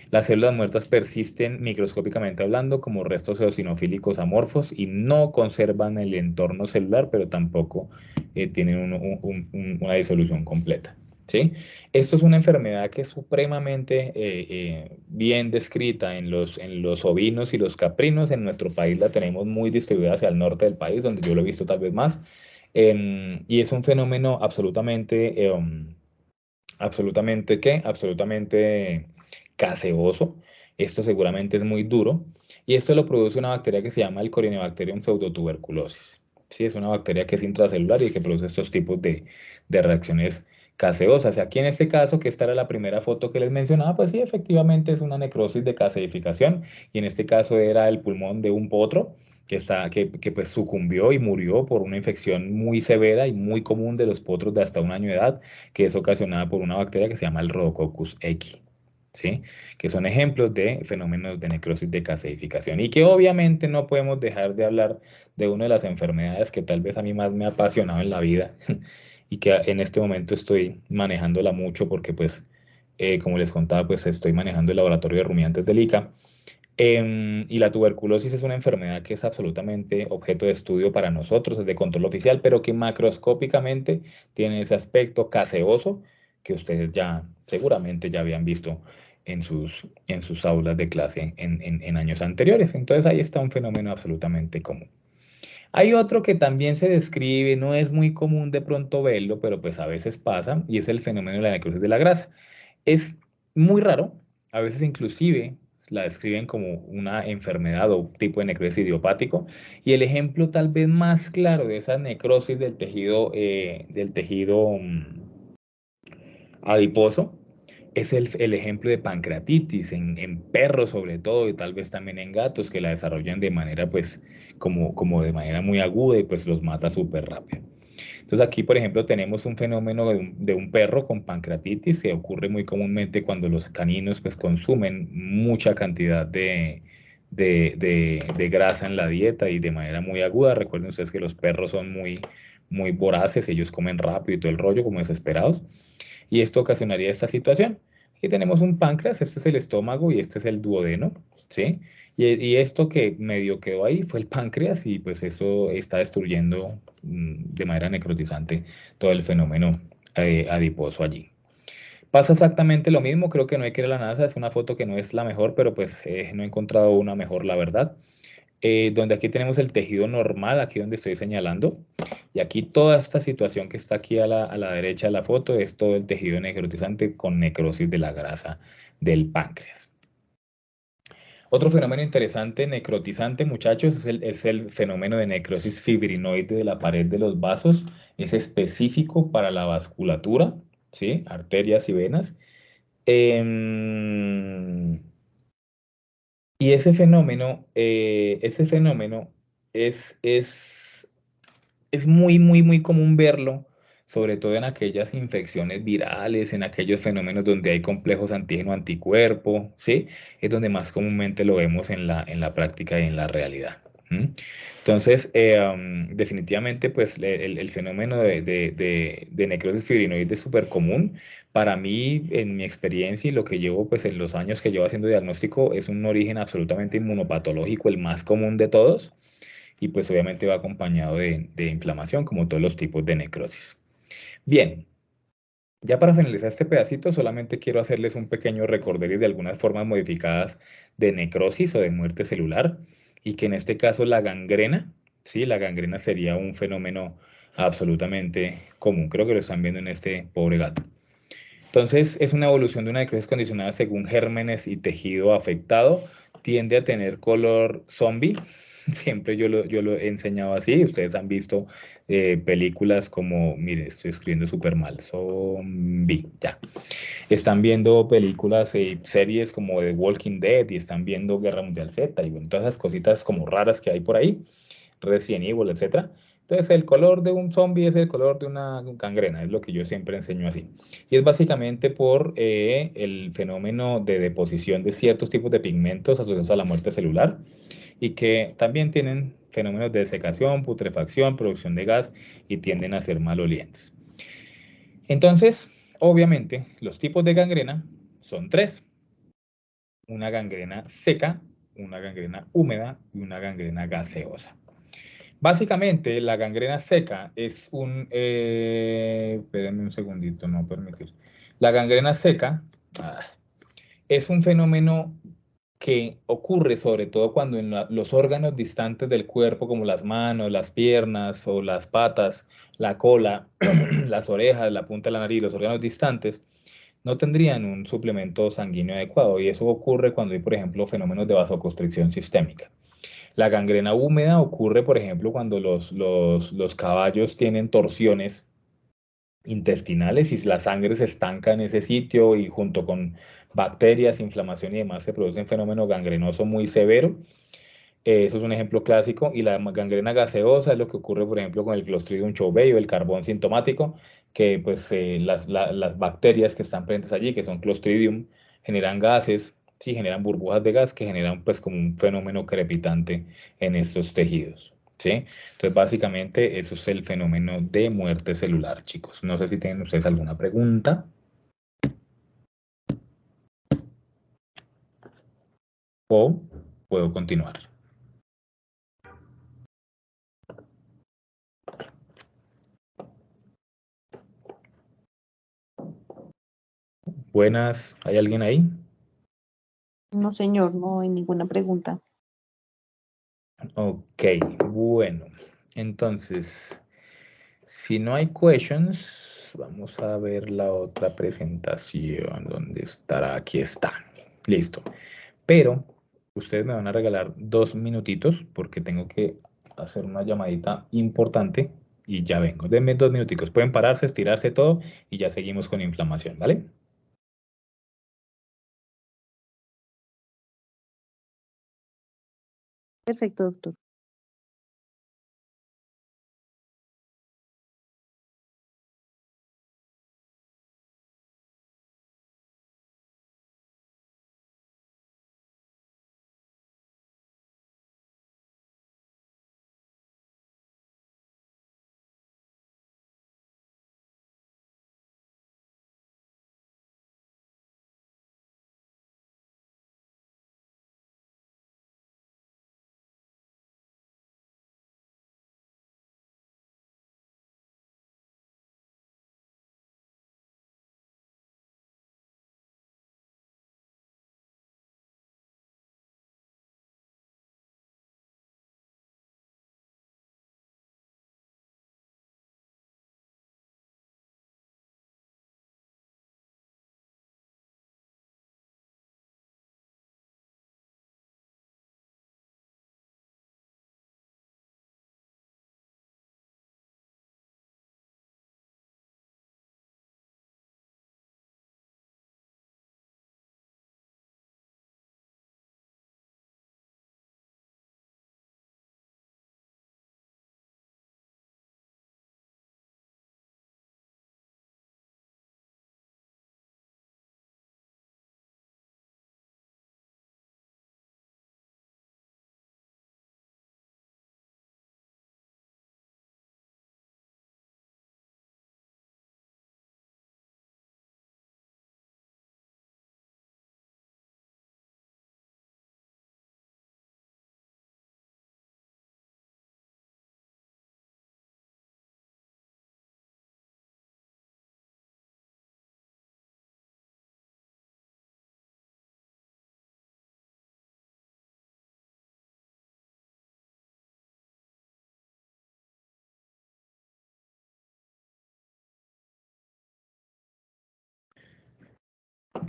Las células muertas persisten microscópicamente hablando como restos eosinofílicos amorfos y no conservan el entorno celular, pero tampoco tienen una disolución completa. ¿Sí? Esto es una enfermedad que es supremamente bien descrita en los ovinos y los caprinos. En nuestro país la tenemos muy distribuida hacia el norte del país, donde yo lo he visto tal vez más. Y es un fenómeno absolutamente, ¿qué? Absolutamente gaseoso. Esto seguramente es muy duro. Y esto lo produce una bacteria que se llama el Corynebacterium pseudotuberculosis. Sí, es una bacteria que es intracelular y que produce estos tipos de reacciones caseosas. Aquí en este caso, que esta era la primera foto que les mencionaba, pues sí, efectivamente es una necrosis de caseificación. Y en este caso era el pulmón de un potro que pues sucumbió y murió por una infección muy severa y muy común de los potros de hasta 1 año de edad que es ocasionada por una bacteria que se llama el Rhodococcus equi, ¿sí? Que son ejemplos de fenómenos de necrosis de caseificación y que obviamente no podemos dejar de hablar de una de las enfermedades que tal vez a mí más me ha apasionado en la vida y que en este momento estoy manejándola mucho porque pues, como les contaba, pues estoy manejando el laboratorio de rumiantes del ICA. Y la tuberculosis es una enfermedad que es absolutamente objeto de estudio para nosotros, es de control oficial, pero que macroscópicamente tiene ese aspecto caseoso que ustedes ya seguramente ya habían visto en sus aulas de clase en años anteriores. Entonces ahí está un fenómeno absolutamente común. Hay otro que también se describe, no es muy común de pronto verlo, pero pues a veces pasa, y es el fenómeno de la necrosis de la grasa. Es muy raro, a veces inclusive la describen como una enfermedad o tipo de necrosis idiopático, y el ejemplo tal vez más claro de esa necrosis del tejido adiposo es el ejemplo de pancreatitis en perros sobre todo y tal vez también en gatos que la desarrollan de manera pues como de manera muy aguda y pues los mata súper rápido. Entonces aquí por ejemplo tenemos un fenómeno de un perro con pancreatitis que ocurre muy comúnmente cuando los caninos pues consumen mucha cantidad de grasa en la dieta y de manera muy aguda. Recuerden ustedes que los perros son muy voraces, ellos comen rápido y todo el rollo como desesperados y esto ocasionaría esta situación. Aquí tenemos un páncreas, este es el estómago y este es el duodeno, ¿sí? Y esto que medio quedó ahí fue el páncreas y pues eso está destruyendo de manera necrotizante todo el fenómeno adiposo allí. Pasa exactamente lo mismo, creo que no hay que ir a la NASA, es una foto que no es la mejor, pero pues no he encontrado una mejor, la verdad. Donde aquí tenemos el tejido normal, aquí donde estoy señalando, y aquí toda esta situación que está aquí a la derecha de la foto es todo el tejido necrotizante con necrosis de la grasa del páncreas. Otro fenómeno interesante, necrotizante, muchachos, es el fenómeno de necrosis fibrinoide de la pared de los vasos. Es específico para la vasculatura, ¿sí? Arterias y venas. Em, y ese fenómeno es es muy, muy, muy común verlo, sobre todo en aquellas infecciones virales, en aquellos fenómenos donde hay complejos antígeno-anticuerpo, ¿sí? Es donde más comúnmente lo vemos en la práctica y en la realidad. ¿M? Entonces, definitivamente, pues el fenómeno de necrosis fibrinoide es súper común. Para mí, en mi experiencia y lo que llevo, pues en los años que llevo haciendo diagnóstico, es un origen absolutamente inmunopatológico, el más común de todos, y pues obviamente va acompañado de inflamación, como todos los tipos de necrosis. Bien, ya para finalizar este pedacito, solamente quiero hacerles un pequeño recorderis de algunas formas modificadas de necrosis o de muerte celular, y que en este caso la gangrena, ¿sí? La gangrena sería un fenómeno absolutamente común. Creo que lo están viendo en este pobre gato. Entonces, es una evolución de una necrosis condicionada según gérmenes y tejido afectado. Tiende a tener color zombie. Siempre yo lo he enseñado así. Ustedes han visto películas como, mire, estoy escribiendo súper mal, zombie, ya. Están viendo películas y series como The Walking Dead y están viendo Guerra Mundial Z y bueno, todas esas cositas como raras que hay por ahí. Resident Evil, etcétera. Entonces, el color de un zombie es el color de una gangrena, es lo que yo siempre enseño así. Y es básicamente por el fenómeno de deposición de ciertos tipos de pigmentos asociados a la muerte celular y que también tienen fenómenos de desecación, putrefacción, producción de gas y tienden a ser malolientes. Entonces, obviamente, los tipos de gangrena son tres: una gangrena seca, una gangrena húmeda y una gangrena gaseosa. Básicamente, la gangrena seca es espérenme un segundito, no permitir. La gangrena seca es un fenómeno que ocurre sobre todo cuando en los órganos distantes del cuerpo, como las manos, las piernas o las patas, la cola, las orejas, la punta de la nariz, los órganos distantes, no tendrían un suplemento sanguíneo adecuado. Y eso ocurre cuando hay, por ejemplo, fenómenos de vasoconstricción sistémica. La gangrena húmeda ocurre, por ejemplo, cuando los caballos tienen torsiones intestinales y la sangre se estanca en ese sitio y junto con bacterias, inflamación y demás se produce un fenómeno gangrenoso muy severo. Eso es un ejemplo clásico. Y la gangrena gaseosa es lo que ocurre, por ejemplo, con el Clostridium choubei o el carbón sintomático, que pues las bacterias que están presentes allí, que son Clostridium, generan gases, sí, generan burbujas de gas que generan pues como un fenómeno crepitante en estos tejidos, ¿sí? Entonces, básicamente, eso es el fenómeno de muerte celular, chicos. No sé si tienen ustedes alguna pregunta o puedo continuar. Buenas, ¿hay alguien ahí? No, señor, no hay ninguna pregunta. Ok, bueno. Entonces, si no hay questions, vamos a ver la otra presentación. ¿Dónde estará? Aquí está. Listo. Pero ustedes me van a regalar 2 minutitos porque tengo que hacer una llamadita importante y ya vengo. Denme 2 minuticos. Pueden pararse, estirarse todo y ya seguimos con inflamación, ¿vale? Perfecto, doctor.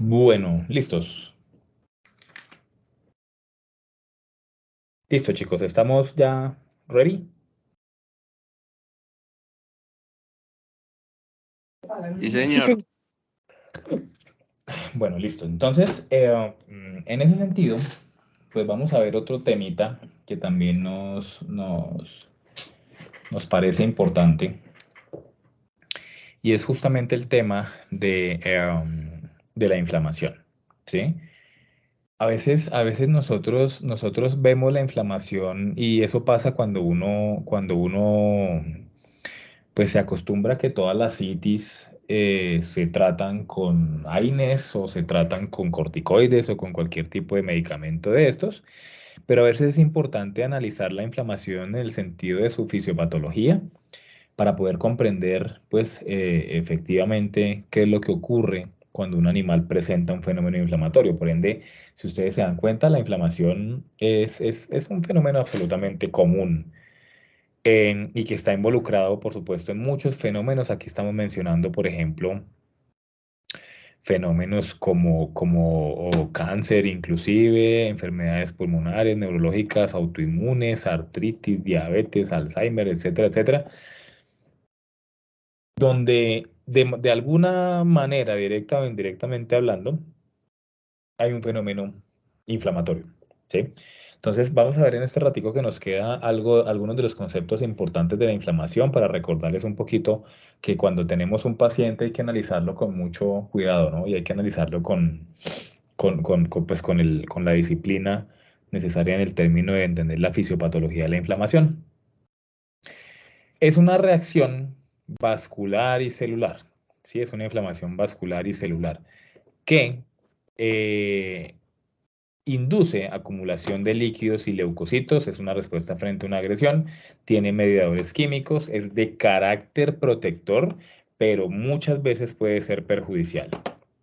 Bueno, listos. Listo, chicos, ¿estamos ya ready? Sí, Sí, señor. Bueno, listo. Entonces, en ese sentido, pues vamos a ver otro temita que también nos parece importante, y es justamente el tema de la inflamación, ¿sí? A veces nosotros vemos la inflamación y eso pasa cuando uno pues se acostumbra a que todas las itis se tratan con AINES o se tratan con corticoides o con cualquier tipo de medicamento de estos, pero a veces es importante analizar la inflamación en el sentido de su fisiopatología para poder comprender, pues, efectivamente qué es lo que ocurre cuando un animal presenta un fenómeno inflamatorio. Por ende, si ustedes se dan cuenta, la inflamación es un fenómeno absolutamente común y que está involucrado, por supuesto, en muchos fenómenos. Aquí estamos mencionando, por ejemplo, fenómenos como cáncer, inclusive, enfermedades pulmonares, neurológicas, autoinmunes, artritis, diabetes, Alzheimer, etcétera, etcétera, donde de alguna manera, directa o indirectamente hablando, hay un fenómeno inflamatorio, ¿sí? Entonces, vamos a ver en este ratico que nos queda algunos de los conceptos importantes de la inflamación para recordarles un poquito que cuando tenemos un paciente hay que analizarlo con mucho cuidado, ¿no? Y hay que analizarlo con la disciplina necesaria en el término de entender la fisiopatología de la inflamación. Es una reacción vascular y celular, ¿sí? Es una inflamación vascular y celular que eh, induce acumulación de líquidos y leucocitos, es una respuesta frente a una agresión, tiene mediadores químicos, es de carácter protector, pero muchas veces puede ser perjudicial,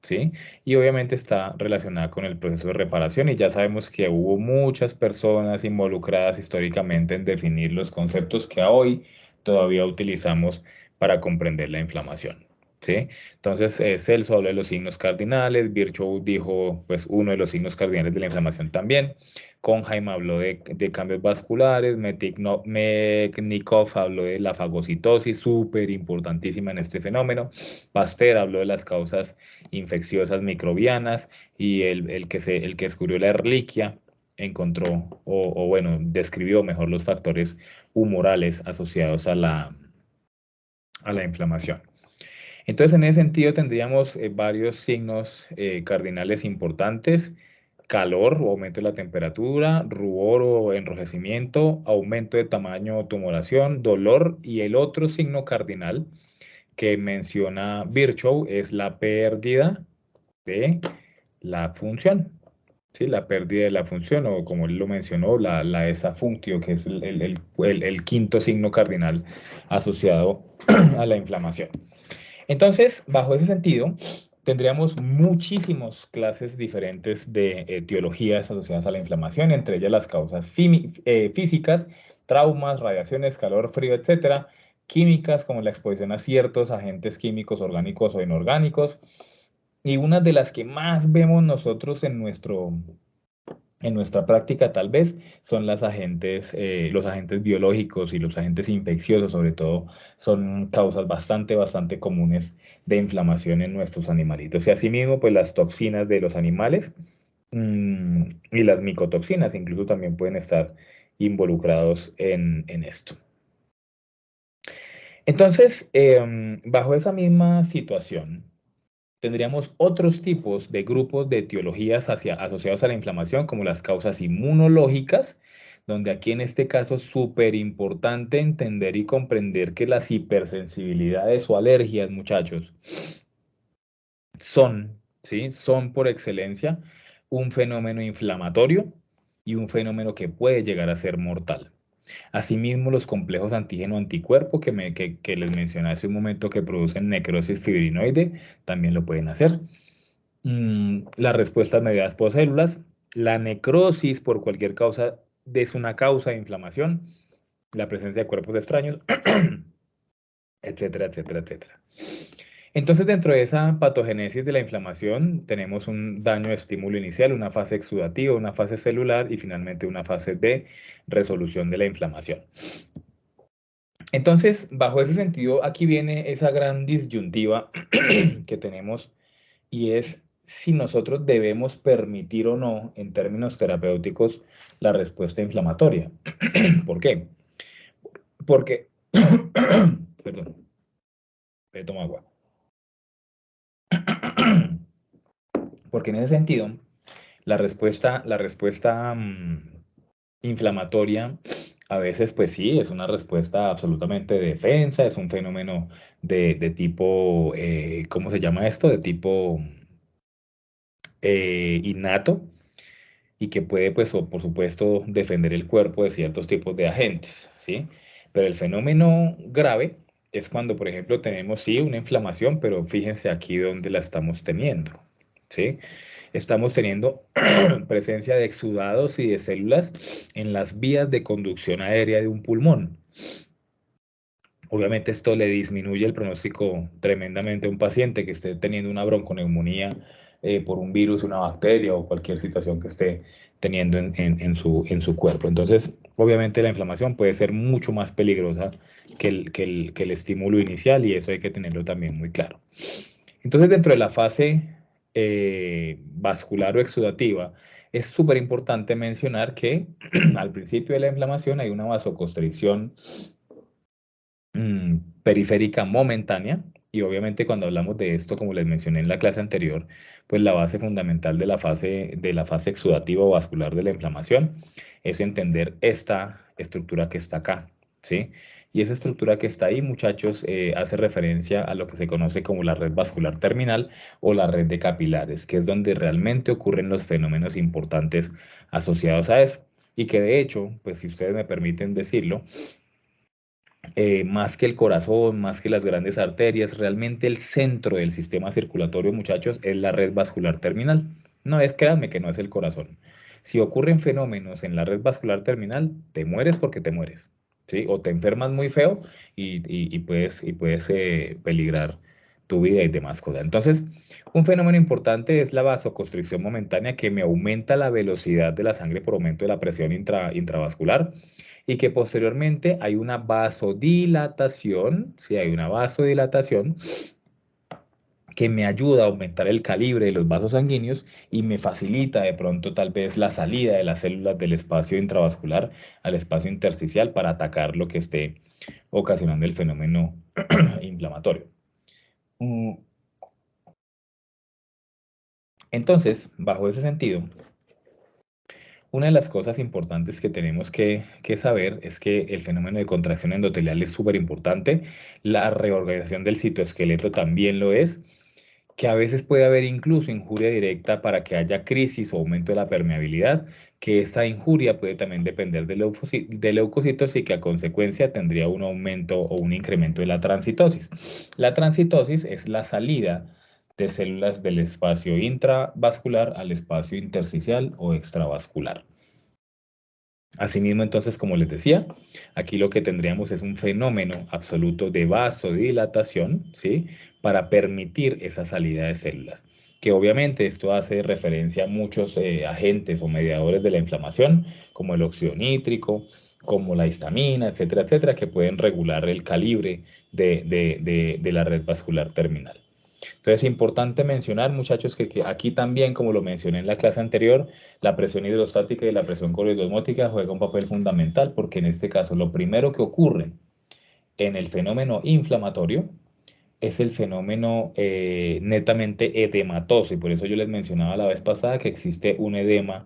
¿sí? Y obviamente está relacionada con el proceso de reparación y ya sabemos que hubo muchas personas involucradas históricamente en definir los conceptos que hoy todavía utilizamos para comprender la inflamación. ¿Sí? Entonces, Celso habló de los signos cardinales, Virchow dijo, pues, uno de los signos cardinales de la inflamación también, Konheim habló de cambios vasculares, Metchnikoff habló de la fagocitosis, súper importantísima en este fenómeno, Pasteur habló de las causas infecciosas microbianas, y el que descubrió la Ehrlichia encontró, bueno, describió mejor los factores humorales asociados a la inflamación. Entonces, en ese sentido, tendríamos varios signos cardinales importantes: calor o aumento de la temperatura, rubor o enrojecimiento, aumento de tamaño o tumoración, dolor, y el otro signo cardinal que menciona Virchow es la pérdida de la función. Sí, la pérdida de la función, o como él lo mencionó, la desafunctio, que es el quinto signo cardinal asociado a la inflamación. Entonces, bajo ese sentido, tendríamos muchísimas clases diferentes de etiologías asociadas a la inflamación, entre ellas las causas físicas, traumas, radiaciones, calor, frío, etcétera; químicas, como la exposición a ciertos agentes químicos orgánicos o inorgánicos; y una de las que más vemos nosotros en nuestra práctica, tal vez, son los agentes biológicos y los agentes infecciosos, sobre todo, son causas bastante comunes de inflamación en nuestros animalitos. Y asimismo, pues las toxinas de los animales y las micotoxinas incluso también pueden estar involucrados en esto. Entonces, bajo esa misma situación, tendríamos otros tipos de grupos de etiologías asociados a la inflamación, como las causas inmunológicas, donde aquí en este caso es súper importante entender y comprender que las hipersensibilidades o alergias, muchachos, son por excelencia un fenómeno inflamatorio y un fenómeno que puede llegar a ser mortal. Asimismo, los complejos antígeno-anticuerpo que les mencioné hace un momento, que producen necrosis fibrinoide, también lo pueden hacer. Las respuestas mediadas por células, la necrosis por cualquier causa es una causa de inflamación, la presencia de cuerpos extraños, etcétera, etcétera, etcétera. Entonces, dentro de esa patogénesis de la inflamación, tenemos un daño de estímulo inicial, una fase exudativa, una fase celular y finalmente una fase de resolución de la inflamación. Entonces, bajo ese sentido, aquí viene esa gran disyuntiva que tenemos y es si nosotros debemos permitir o no, en términos terapéuticos, la respuesta inflamatoria. ¿Por qué? Porque, perdón, me tomo agua. Porque en ese sentido, la respuesta inflamatoria a veces, pues sí, es una respuesta absolutamente de defensa, es un fenómeno de tipo, ¿cómo se llama esto? De tipo innato y que puede, pues, por supuesto, defender el cuerpo de ciertos tipos de agentes, ¿sí? Pero el fenómeno grave es cuando, por ejemplo, tenemos, sí, una inflamación, pero fíjense aquí donde la estamos teniendo, ¿sí? Estamos teniendo presencia de exudados y de células en las vías de conducción aérea de un pulmón. Obviamente esto le disminuye el pronóstico tremendamente a un paciente que esté teniendo una bronconeumonía por un virus, una bacteria o cualquier situación que esté teniendo en su cuerpo. Entonces, obviamente la inflamación puede ser mucho más peligrosa que el estímulo inicial y eso hay que tenerlo también muy claro. Entonces, dentro de la fase vascular o exudativa, es súper importante mencionar que al principio de la inflamación hay una vasoconstricción periférica momentánea. Y obviamente cuando hablamos de esto, como les mencioné en la clase anterior, pues la base fundamental de la fase exudativa o vascular de la inflamación es entender esta estructura que está acá, ¿sí? Y esa estructura que está ahí, muchachos, hace referencia a lo que se conoce como la red vascular terminal o la red de capilares, que es donde realmente ocurren los fenómenos importantes asociados a eso. Y que de hecho, pues si ustedes me permiten decirlo, más que el corazón, más que las grandes arterias, realmente el centro del sistema circulatorio, muchachos, es la red vascular terminal. No es, créanme que no es el corazón. Si ocurren fenómenos en la red vascular terminal, te mueres porque te mueres, ¿sí? O te enfermas muy feo y puedes peligrar tu vida y demás cosas. Entonces, un fenómeno importante es la vasoconstricción momentánea que me aumenta la velocidad de la sangre por aumento de la presión intravascular y que posteriormente hay una vasodilatación, sí, hay una vasodilatación que me ayuda a aumentar el calibre de los vasos sanguíneos y me facilita de pronto tal vez la salida de las células del espacio intravascular al espacio intersticial para atacar lo que esté ocasionando el fenómeno inflamatorio. Entonces, bajo ese sentido, una de las cosas importantes que tenemos que saber es que el fenómeno de contracción endotelial es súper importante, la reorganización del citoesqueleto también lo es, que a veces puede haber incluso injuria directa para que haya crisis o aumento de la permeabilidad, que esta injuria puede también depender de leucocitos y que a consecuencia tendría un aumento o un incremento de la transitosis. La transitosis es la salida de células del espacio intravascular al espacio intersticial o extravascular. Asimismo, entonces, como les decía, aquí lo que tendríamos es un fenómeno absoluto de vasodilatación, ¿sí? Para permitir esa salida de células. Que obviamente esto hace referencia a muchos agentes o mediadores de la inflamación, como el óxido nítrico, como la histamina, etcétera, etcétera, que pueden regular el calibre de la red vascular terminal. Entonces, es importante mencionar, muchachos, que aquí también, como lo mencioné en la clase anterior, la presión hidrostática y la presión coroidosmótica juegan un papel fundamental porque en este caso lo primero que ocurre en el fenómeno inflamatorio es el fenómeno netamente edematoso y por eso yo les mencionaba la vez pasada que existe un edema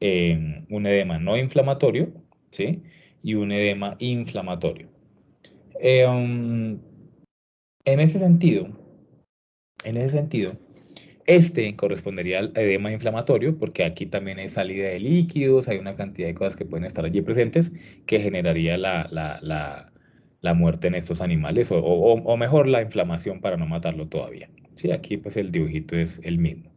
no inflamatorio, ¿sí? Y un edema inflamatorio. En ese sentido, este correspondería al edema inflamatorio, porque aquí también hay salida de líquidos, hay una cantidad de cosas que pueden estar allí presentes que generaría la muerte en estos animales, o mejor la inflamación para no matarlo todavía. Sí, aquí pues el dibujito es el mismo.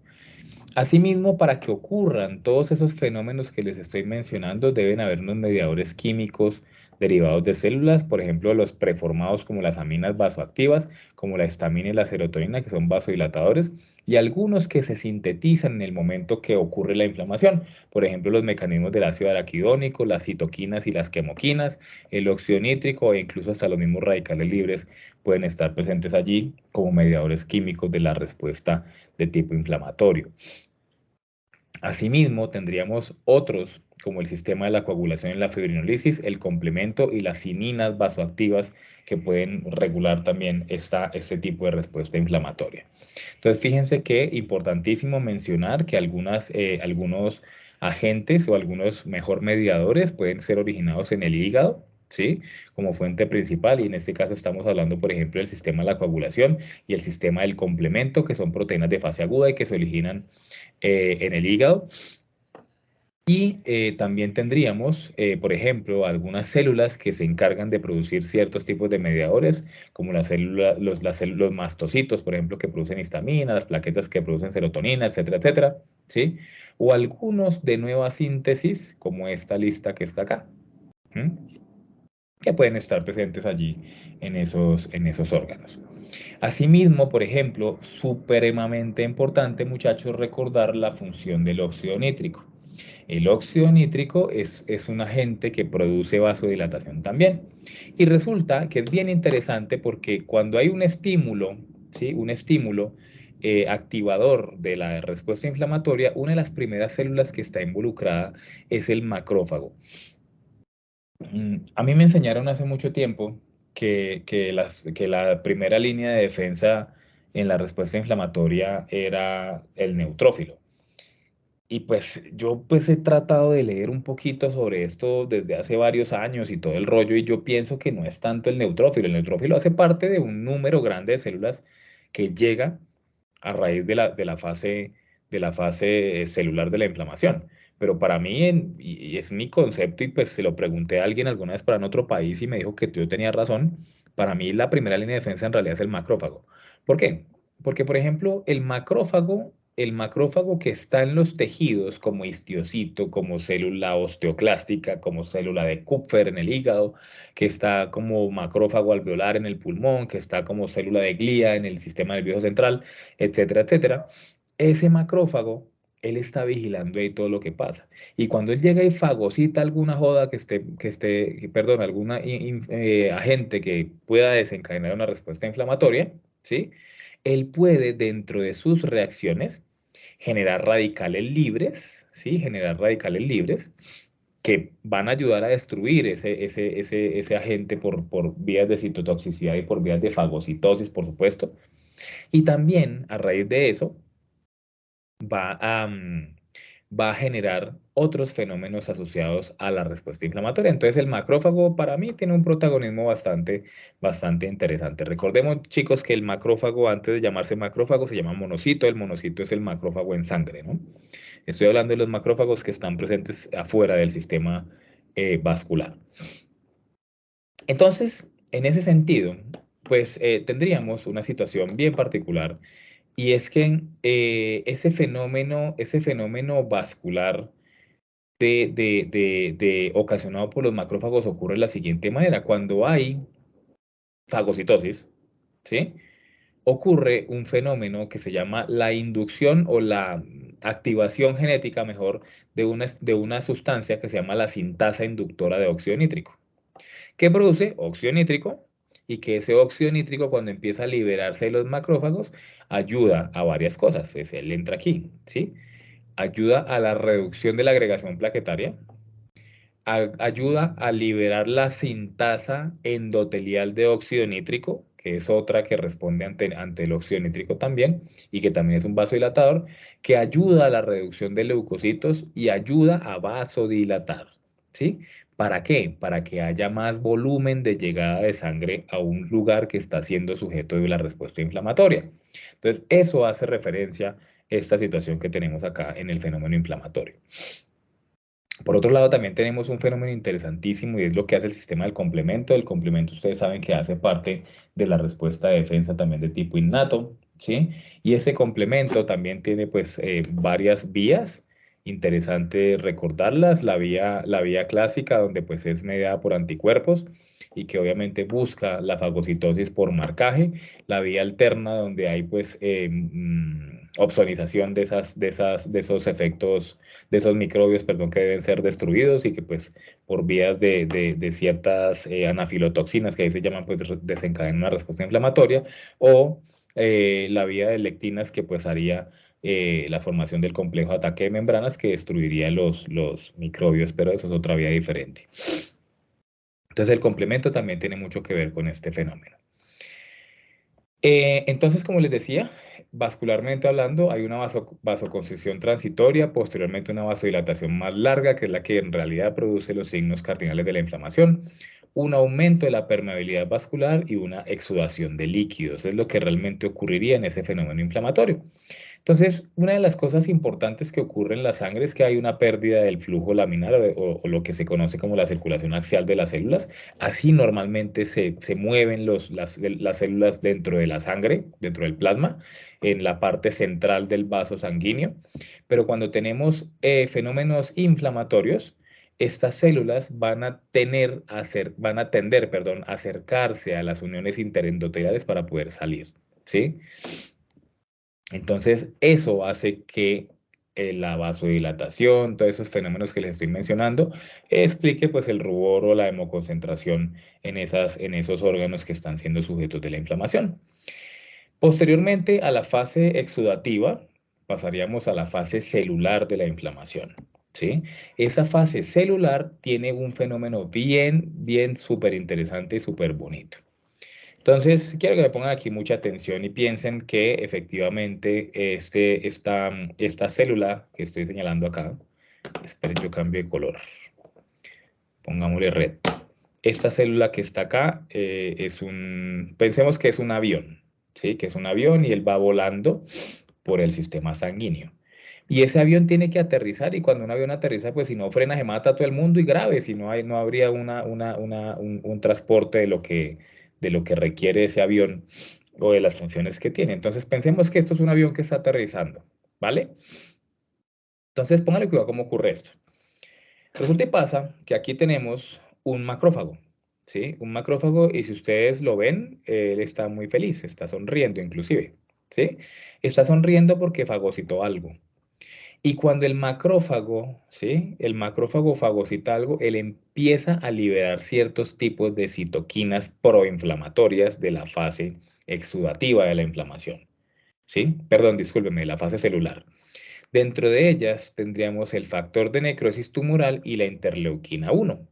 Asimismo, para que ocurran todos esos fenómenos que les estoy mencionando, deben haber unos mediadores químicos derivados de células, por ejemplo, los preformados como las aminas vasoactivas, como la histamina y la serotonina, que son vasodilatadores, y algunos que se sintetizan en el momento que ocurre la inflamación, por ejemplo, los mecanismos del ácido araquidónico, las citoquinas y las quemoquinas, el óxido nítrico e incluso hasta los mismos radicales libres pueden estar presentes allí como mediadores químicos de la respuesta de tipo inflamatorio. Asimismo, tendríamos otros, como el sistema de la coagulación en la fibrinolisis, el complemento y las cininas vasoactivas que pueden regular también este tipo de respuesta inflamatoria. Entonces, fíjense que importantísimo mencionar que algunos agentes o algunos mejor mediadores pueden ser originados en el hígado, ¿sí? Como fuente principal, y en este caso estamos hablando, por ejemplo, del sistema de la coagulación y el sistema del complemento, que son proteínas de fase aguda y que se originan en el hígado. Y también tendríamos, por ejemplo, algunas células que se encargan de producir ciertos tipos de mediadores, como los mastocitos, por ejemplo, que producen histamina, las plaquetas que producen serotonina, etcétera, etcétera, ¿sí? O algunos de nueva síntesis, como esta lista que está acá, que pueden estar presentes allí en esos órganos. Asimismo, por ejemplo, supremamente importante, muchachos, recordar la función del óxido nítrico. El óxido nítrico es un agente que produce vasodilatación también. Y resulta que es bien interesante porque cuando hay un estímulo, ¿sí? Un estímulo activador de la respuesta inflamatoria, una de las primeras células que está involucrada es el macrófago. A mí me enseñaron hace mucho tiempo que la primera línea de defensa en la respuesta inflamatoria era el neutrófilo. Y pues yo pues he tratado de leer un poquito sobre esto desde hace varios años y todo el rollo, y yo pienso que no es tanto el neutrófilo. El neutrófilo hace parte de un número grande de células que llega a raíz de la fase celular de la inflamación. Pero para mí, y es mi concepto, y pues se lo pregunté a alguien alguna vez para en otro país y me dijo que yo tenía razón, para mí la primera línea de defensa en realidad es el macrófago. ¿Por qué? Porque, por ejemplo, el macrófago que está en los tejidos, como histiocito, como célula osteoclástica, como célula de Kupffer en el hígado, que está como macrófago alveolar en el pulmón, que está como célula de glía en el sistema nervioso central, etcétera, etcétera. Ese macrófago, él está vigilando ahí todo lo que pasa. Y cuando él llega y fagocita alguna joda perdón, alguna agente que pueda desencadenar una respuesta inflamatoria, ¿sí? Él puede, dentro de sus reacciones, generar radicales libres, ¿sí? Generar radicales libres que van a ayudar a destruir ese agente por vías de citotoxicidad y por vías de fagocitosis, por supuesto. Y también, a raíz de eso, va a generar otros fenómenos asociados a la respuesta inflamatoria. Entonces, el macrófago para mí tiene un protagonismo bastante interesante. Recordemos, chicos, que el macrófago, antes de llamarse macrófago, se llama monocito. El monocito es el macrófago en sangre, ¿no? Estoy hablando de los macrófagos que están presentes afuera del sistema vascular. Entonces, en ese sentido, pues tendríamos una situación bien particular, y es que ese fenómeno vascular ocasionado por los macrófagos ocurre de la siguiente manera. Cuando hay fagocitosis, ¿sí? Ocurre un fenómeno que se llama la inducción o la activación genética, mejor, de una sustancia que se llama la sintasa inductora de óxido nítrico, que produce óxido nítrico, y que ese óxido nítrico, cuando empieza a liberarse de los macrófagos, ayuda a varias cosas. Pues él entra aquí, ¿sí? Ayuda a la reducción de la agregación plaquetaria, ayuda a liberar la sintasa endotelial de óxido nítrico, que es otra que responde ante el óxido nítrico también, y que también es un vasodilatador, que ayuda a la reducción de leucocitos y ayuda a vasodilatar, ¿sí? ¿Para qué? Para que haya más volumen de llegada de sangre a un lugar que está siendo sujeto de la respuesta inflamatoria. Entonces, eso hace referencia a esta situación que tenemos acá en el fenómeno inflamatorio. Por otro lado, también tenemos un fenómeno interesantísimo, y es lo que hace el sistema del complemento. El complemento, ustedes saben que hace parte de la respuesta de defensa también de tipo innato, ¿sí? Y ese complemento también tiene pues varias vías interesante recordarlas. La vía clásica, donde pues es mediada por anticuerpos y que obviamente busca la fagocitosis por marcaje. La vía alterna, donde hay pues opsonización de esos efectos, de esos microbios, perdón, que deben ser destruidos y que pues por vías de ciertas anafilotoxinas, que ahí se llaman, pues desencadenan una respuesta inflamatoria, o la vía de lectinas, que pues haría la formación del complejo de ataque de membranas, que destruiría los microbios, pero eso es otra vía diferente. Entonces el complemento también tiene mucho que ver con este fenómeno. Entonces, como les decía, vascularmente hablando, hay una vasoconstricción transitoria, posteriormente una vasodilatación más larga, que es la que en realidad produce los signos cardinales de la inflamación, un aumento de la permeabilidad vascular y una exudación de líquidos. Es lo que realmente ocurriría en ese fenómeno inflamatorio. Entonces, una de las cosas importantes que ocurre en la sangre es que hay una pérdida del flujo laminar o lo que se conoce como la circulación axial de las células. Así normalmente se mueven las células dentro de la sangre, dentro del plasma, en la parte central del vaso sanguíneo. Pero cuando tenemos fenómenos inflamatorios, estas células van a tender, a acercarse a las uniones interendoteliales para poder salir, ¿sí? Entonces, eso hace que la vasodilatación, todos esos fenómenos que les estoy mencionando, explique pues el rubor o la hemoconcentración en esos órganos que están siendo sujetos de la inflamación. Posteriormente a la fase exudativa, pasaríamos a la fase celular de la inflamación, ¿sí? Esa fase celular tiene un fenómeno bien súper interesante y súper bonito. Entonces, quiero que me pongan aquí mucha atención y piensen que efectivamente esta célula que estoy señalando acá, esperen, yo cambio de color, pongámosle red. Esta célula que está acá pensemos que es un avión, ¿sí? Que es un avión y él va volando por el sistema sanguíneo. Y ese avión tiene que aterrizar, y cuando un avión aterriza, pues si no frena, se mata a todo el mundo y grave, si no habría un transporte de lo que requiere ese avión o de las funciones que tiene. Entonces pensemos que esto es un avión que está aterrizando, ¿vale? Entonces póngale cuidado cómo ocurre esto. Resulta y pasa que aquí tenemos un macrófago, ¿sí? Un macrófago, y si ustedes lo ven, él está muy feliz, está sonriendo inclusive, ¿sí? Está sonriendo porque fagocitó algo. Y cuando el macrófago, ¿sí? El macrófago fagocita algo, él empieza a liberar ciertos tipos de citoquinas proinflamatorias de la fase exudativa de la inflamación, ¿sí? Perdón, discúlpeme, de la fase celular. Dentro de ellas tendríamos el factor de necrosis tumoral y la interleuquina 1.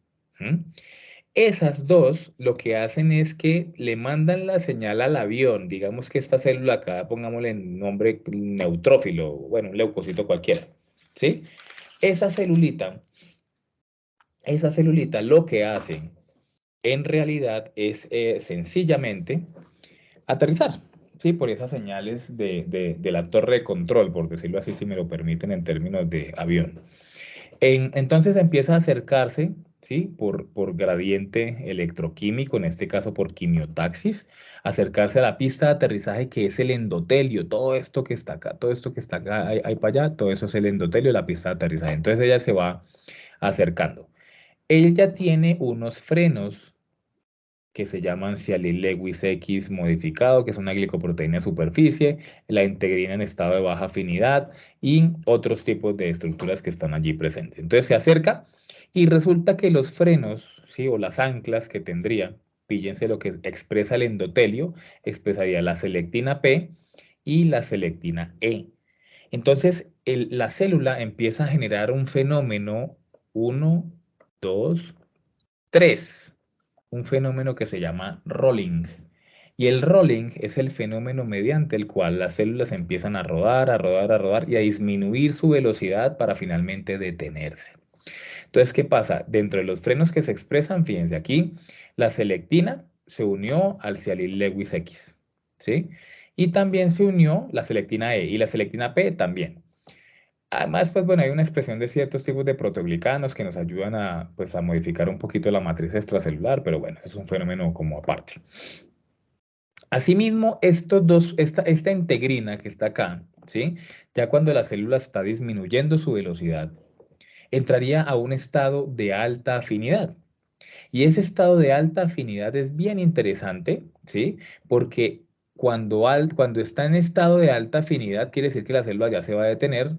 Esas dos lo que hacen es que le mandan la señal al avión. Digamos que esta célula acá, pongámosle el nombre neutrófilo, bueno, un leucocito cualquiera, ¿sí? Esa celulita lo que hace en realidad es sencillamente aterrizar, ¿sí? Por esas señales de la torre de control, por decirlo así, si me lo permiten en términos de avión. Entonces empieza a acercarse, ¿sí? Por gradiente electroquímico, en este caso por quimiotaxis, acercarse a la pista de aterrizaje, que es el endotelio. Todo esto que está acá, ahí para allá, todo eso es el endotelio, la pista de aterrizaje. Entonces ella se va acercando. Ella tiene unos frenos que se llaman Cialis-Lewis X modificado, que es una glicoproteína de superficie, la integrina en estado de baja afinidad y otros tipos de estructuras que están allí presentes. Entonces se acerca y resulta que los frenos, ¿sí? O las anclas que tendría, píllense lo que expresa el endotelio, expresaría la selectina P y la selectina E. Entonces la célula empieza a generar un fenómeno 1, 2, 3. Un fenómeno que se llama rolling. Y el rolling es el fenómeno mediante el cual las células empiezan a rodar, a rodar, a rodar y a disminuir su velocidad para finalmente detenerse. Entonces, ¿qué pasa? Dentro de los frenos que se expresan, fíjense aquí, la selectina se unió al Cialis-Lewis X, ¿sí? Y también se unió la selectina E y la selectina P también. Además, pues bueno, hay una expresión de ciertos tipos de proteoglicanos que nos ayudan a modificar un poquito la matriz extracelular, pero bueno, eso es un fenómeno como aparte. Asimismo, esta integrina que está acá, ¿sí? Ya cuando la célula está disminuyendo su velocidad, entraría a un estado de alta afinidad. Y ese estado de alta afinidad es bien interesante, ¿sí? Porque cuando está en estado de alta afinidad, quiere decir que la célula ya se va a detener,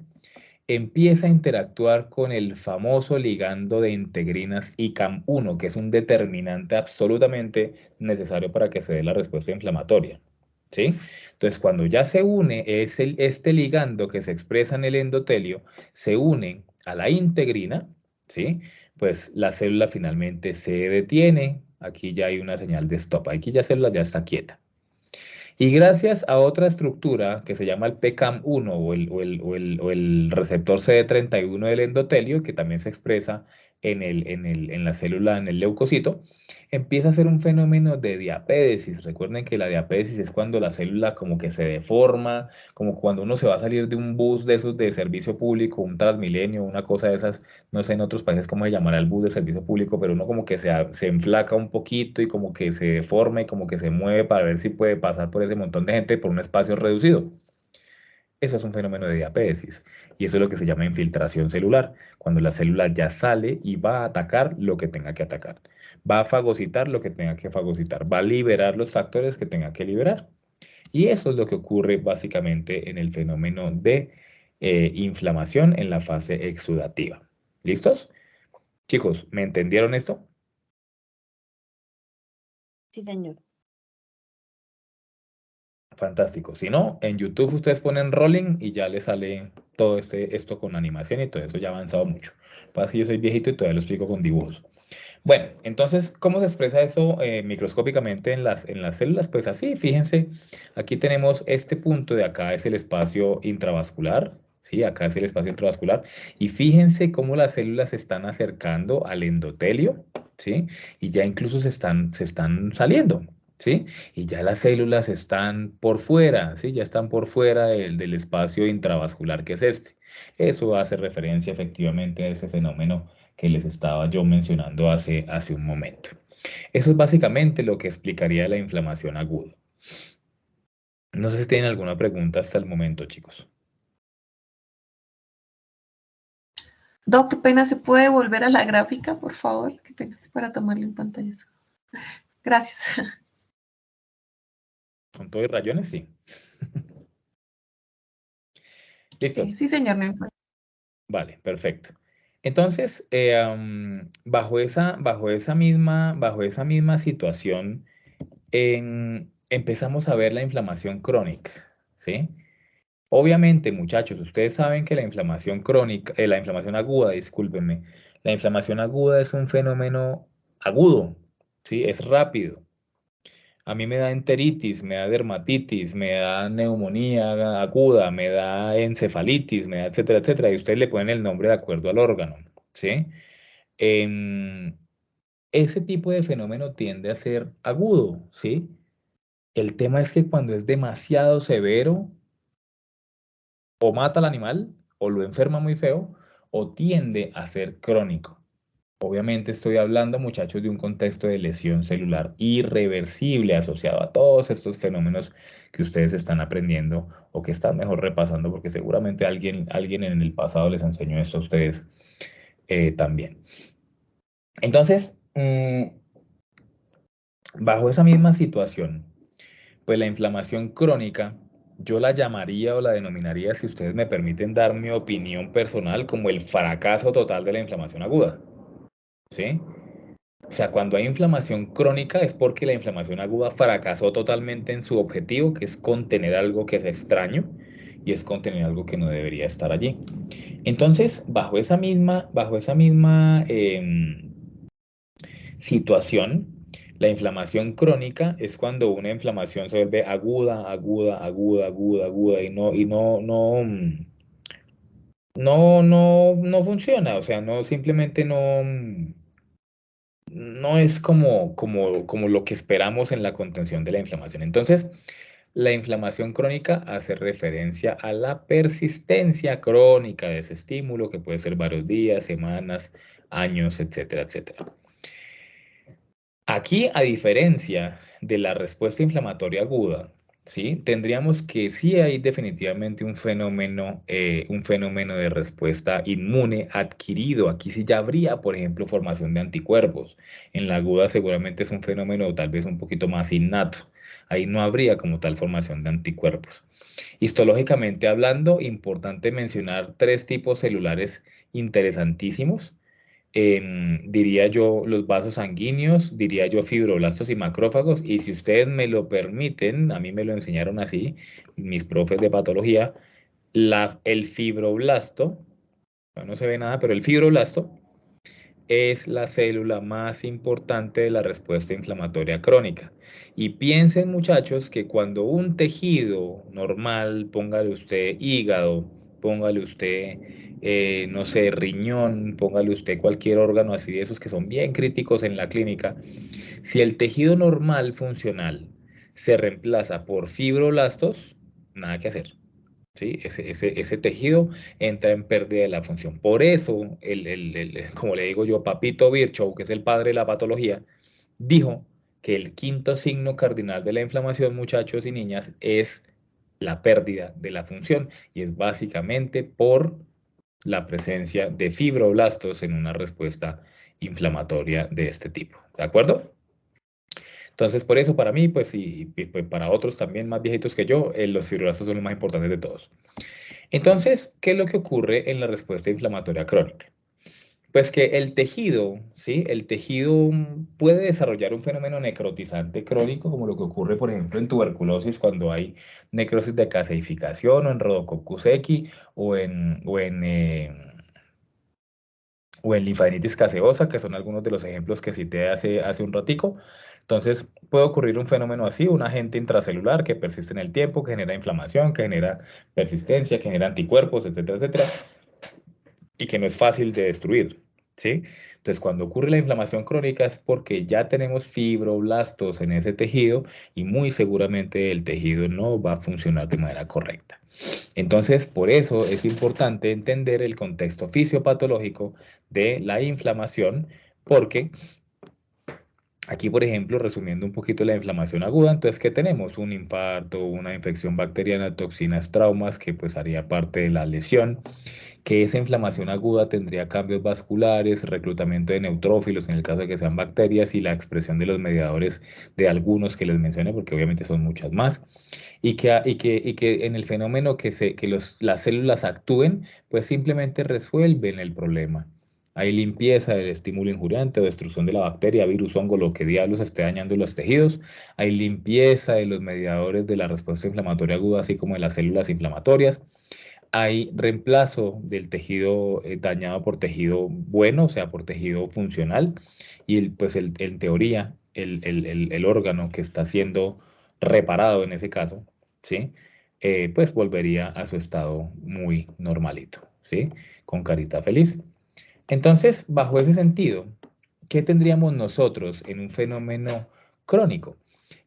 empieza a interactuar con el famoso ligando de integrinas ICAM1, que es un determinante absolutamente necesario para que se dé la respuesta inflamatoria, ¿sí? Entonces, cuando ya se une este ligando que se expresa en el endotelio, se une a la integrina, ¿sí? Pues la célula finalmente se detiene. Aquí ya hay una señal de stop. Aquí ya la célula ya está quieta. Y gracias a otra estructura que se llama el PCAM1 o el receptor CD31 del endotelio, que también se expresa en la célula, en el leucocito, empieza a ser un fenómeno de diapédesis. Recuerden que la diapédesis es cuando la célula como que se deforma, como cuando uno se va a salir de un bus de esos de servicio público, un Transmilenio, una cosa de esas, no sé en otros países cómo se llamará el bus de servicio público, pero uno como que se enflaca un poquito y como que se deforma y como que se mueve para ver si puede pasar por ese montón de gente por un espacio reducido. Eso es un fenómeno de diapédesis y eso es lo que se llama infiltración celular, cuando la célula ya sale y va a atacar lo que tenga que atacar, va a fagocitar lo que tenga que fagocitar, va a liberar los factores que tenga que liberar. Y eso es lo que ocurre básicamente en el fenómeno de inflamación en la fase exudativa. ¿Listos? Chicos, ¿me entendieron esto? Sí, señor. Fantástico. Si no, en YouTube ustedes ponen rolling y ya les sale todo esto con animación y todo eso ya ha avanzado mucho. Pasa que yo soy viejito y todavía lo explico con dibujos. Bueno, entonces, ¿cómo se expresa eso microscópicamente en las células? Pues así, fíjense, aquí tenemos este punto de acá, es el espacio intravascular, ¿sí? Acá es el espacio intravascular. Y fíjense cómo las células se están acercando al endotelio, ¿sí? Y ya incluso se están saliendo, ¿sí? Y ya las células están por fuera, ¿sí? Ya están por fuera del espacio intravascular que es este. Eso hace referencia efectivamente a ese fenómeno que les estaba yo mencionando hace un momento. Eso es básicamente lo que explicaría la inflamación aguda. No sé si tienen alguna pregunta hasta el momento, chicos. Doc, qué pena, ¿se puede volver a la gráfica, por favor? Qué pena, para tomarle en pantalla. Gracias. ¿Con todo y rayones? Sí. ¿Listo? Sí, señor, no importa. Vale, perfecto. Entonces, bajo esa misma situación, empezamos a ver la inflamación crónica, ¿sí? Obviamente, muchachos, ustedes saben que la inflamación crónica, la inflamación aguda, discúlpenme, la inflamación aguda es un fenómeno agudo, ¿sí? Es rápido. A mí me da enteritis, me da dermatitis, me da neumonía aguda, me da encefalitis, me da etcétera, etcétera. Y ustedes le ponen el nombre de acuerdo al órgano, ¿sí? Em, ese tipo de fenómeno tiende a ser agudo, ¿sí? El tema es que cuando es demasiado severo, o mata al animal, o lo enferma muy feo, o tiende a ser crónico. Obviamente estoy hablando, muchachos, de un contexto de lesión celular irreversible asociado a todos estos fenómenos que ustedes están aprendiendo o que están mejor repasando, porque seguramente alguien en el pasado les enseñó esto a ustedes también. Entonces, bajo esa misma situación, pues la inflamación crónica, yo la llamaría o la denominaría, si ustedes me permiten dar mi opinión personal, como el fracaso total de la inflamación aguda. ¿Sí? O sea, cuando hay inflamación crónica es porque la inflamación aguda fracasó totalmente en su objetivo, que es contener algo que es extraño y es contener algo que no debería estar allí. Entonces, bajo esa misma situación, la inflamación crónica es cuando una inflamación se vuelve aguda, aguda, aguda, aguda, aguda y no funciona. O sea, simplemente no es como lo que esperamos en la contención de la inflamación. Entonces, la inflamación crónica hace referencia a la persistencia crónica de ese estímulo, que puede ser varios días, semanas, años, etcétera, etcétera. Aquí, a diferencia de la respuesta inflamatoria aguda, ¿sí? Tendríamos que sí hay definitivamente un fenómeno de respuesta inmune adquirido. Aquí sí ya habría, por ejemplo, formación de anticuerpos. En la aguda seguramente es un fenómeno tal vez un poquito más innato. Ahí no habría como tal formación de anticuerpos. Histológicamente hablando, importante mencionar 3 tipos celulares interesantísimos. Diría yo los vasos sanguíneos, diría yo fibroblastos y macrófagos, y si ustedes me lo permiten, a mí me lo enseñaron así, mis profes de patología, el fibroblasto, bueno, no se ve nada, pero el fibroblasto es la célula más importante de la respuesta inflamatoria crónica. Y piensen, muchachos, que cuando un tejido normal, póngale usted hígado, póngale usted, no sé, riñón, póngale usted cualquier órgano así de esos que son bien críticos en la clínica, si el tejido normal funcional se reemplaza por fibroblastos, nada que hacer. ¿Sí? Ese tejido entra en pérdida de la función. Por eso, como le digo yo, Papito Virchow, que es el padre de la patología, dijo que el quinto signo cardinal de la inflamación, muchachos y niñas, es la pérdida de la función y es básicamente por la presencia de fibroblastos en una respuesta inflamatoria de este tipo. ¿De acuerdo? Entonces, por eso para mí, pues, y pues para otros también más viejitos que yo, los fibroblastos son los más importantes de todos. Entonces, ¿qué es lo que ocurre en la respuesta inflamatoria crónica? Pues que el tejido, ¿sí? El tejido puede desarrollar un fenómeno necrotizante crónico, como lo que ocurre, por ejemplo, en tuberculosis cuando hay necrosis de caseificación o en Rhodococcus equi o en linfadenitis caseosa, que son algunos de los ejemplos que cité hace un ratico. Entonces, puede ocurrir un fenómeno así, un agente intracelular que persiste en el tiempo, que genera inflamación, que genera persistencia, que genera anticuerpos, etcétera, etcétera, y que no es fácil de destruir, ¿sí? Entonces, cuando ocurre la inflamación crónica es porque ya tenemos fibroblastos en ese tejido y muy seguramente el tejido no va a funcionar de manera correcta. Entonces, por eso es importante entender el contexto fisiopatológico de la inflamación, porque aquí, por ejemplo, resumiendo un poquito la inflamación aguda, entonces, ¿qué tenemos? Un infarto, una infección bacteriana, toxinas, traumas, que pues haría parte de la lesión, que esa inflamación aguda tendría cambios vasculares, reclutamiento de neutrófilos en el caso de que sean bacterias y la expresión de los mediadores de algunos que les mencioné, porque obviamente son muchas más, y que en el fenómeno las células actúen, pues simplemente resuelven el problema. Hay limpieza del estímulo injuriante o destrucción de la bacteria, virus, hongo, lo que diablos esté dañando los tejidos. Hay limpieza de los mediadores de la respuesta inflamatoria aguda, así como de las células inflamatorias. Hay reemplazo del tejido dañado por tejido bueno, o sea, por tejido funcional. Y pues en teoría, el órgano que está siendo reparado en ese caso, ¿sí? Pues volvería a su estado muy normalito, ¿sí? Con carita feliz. Entonces, bajo ese sentido, ¿qué tendríamos nosotros en un fenómeno crónico?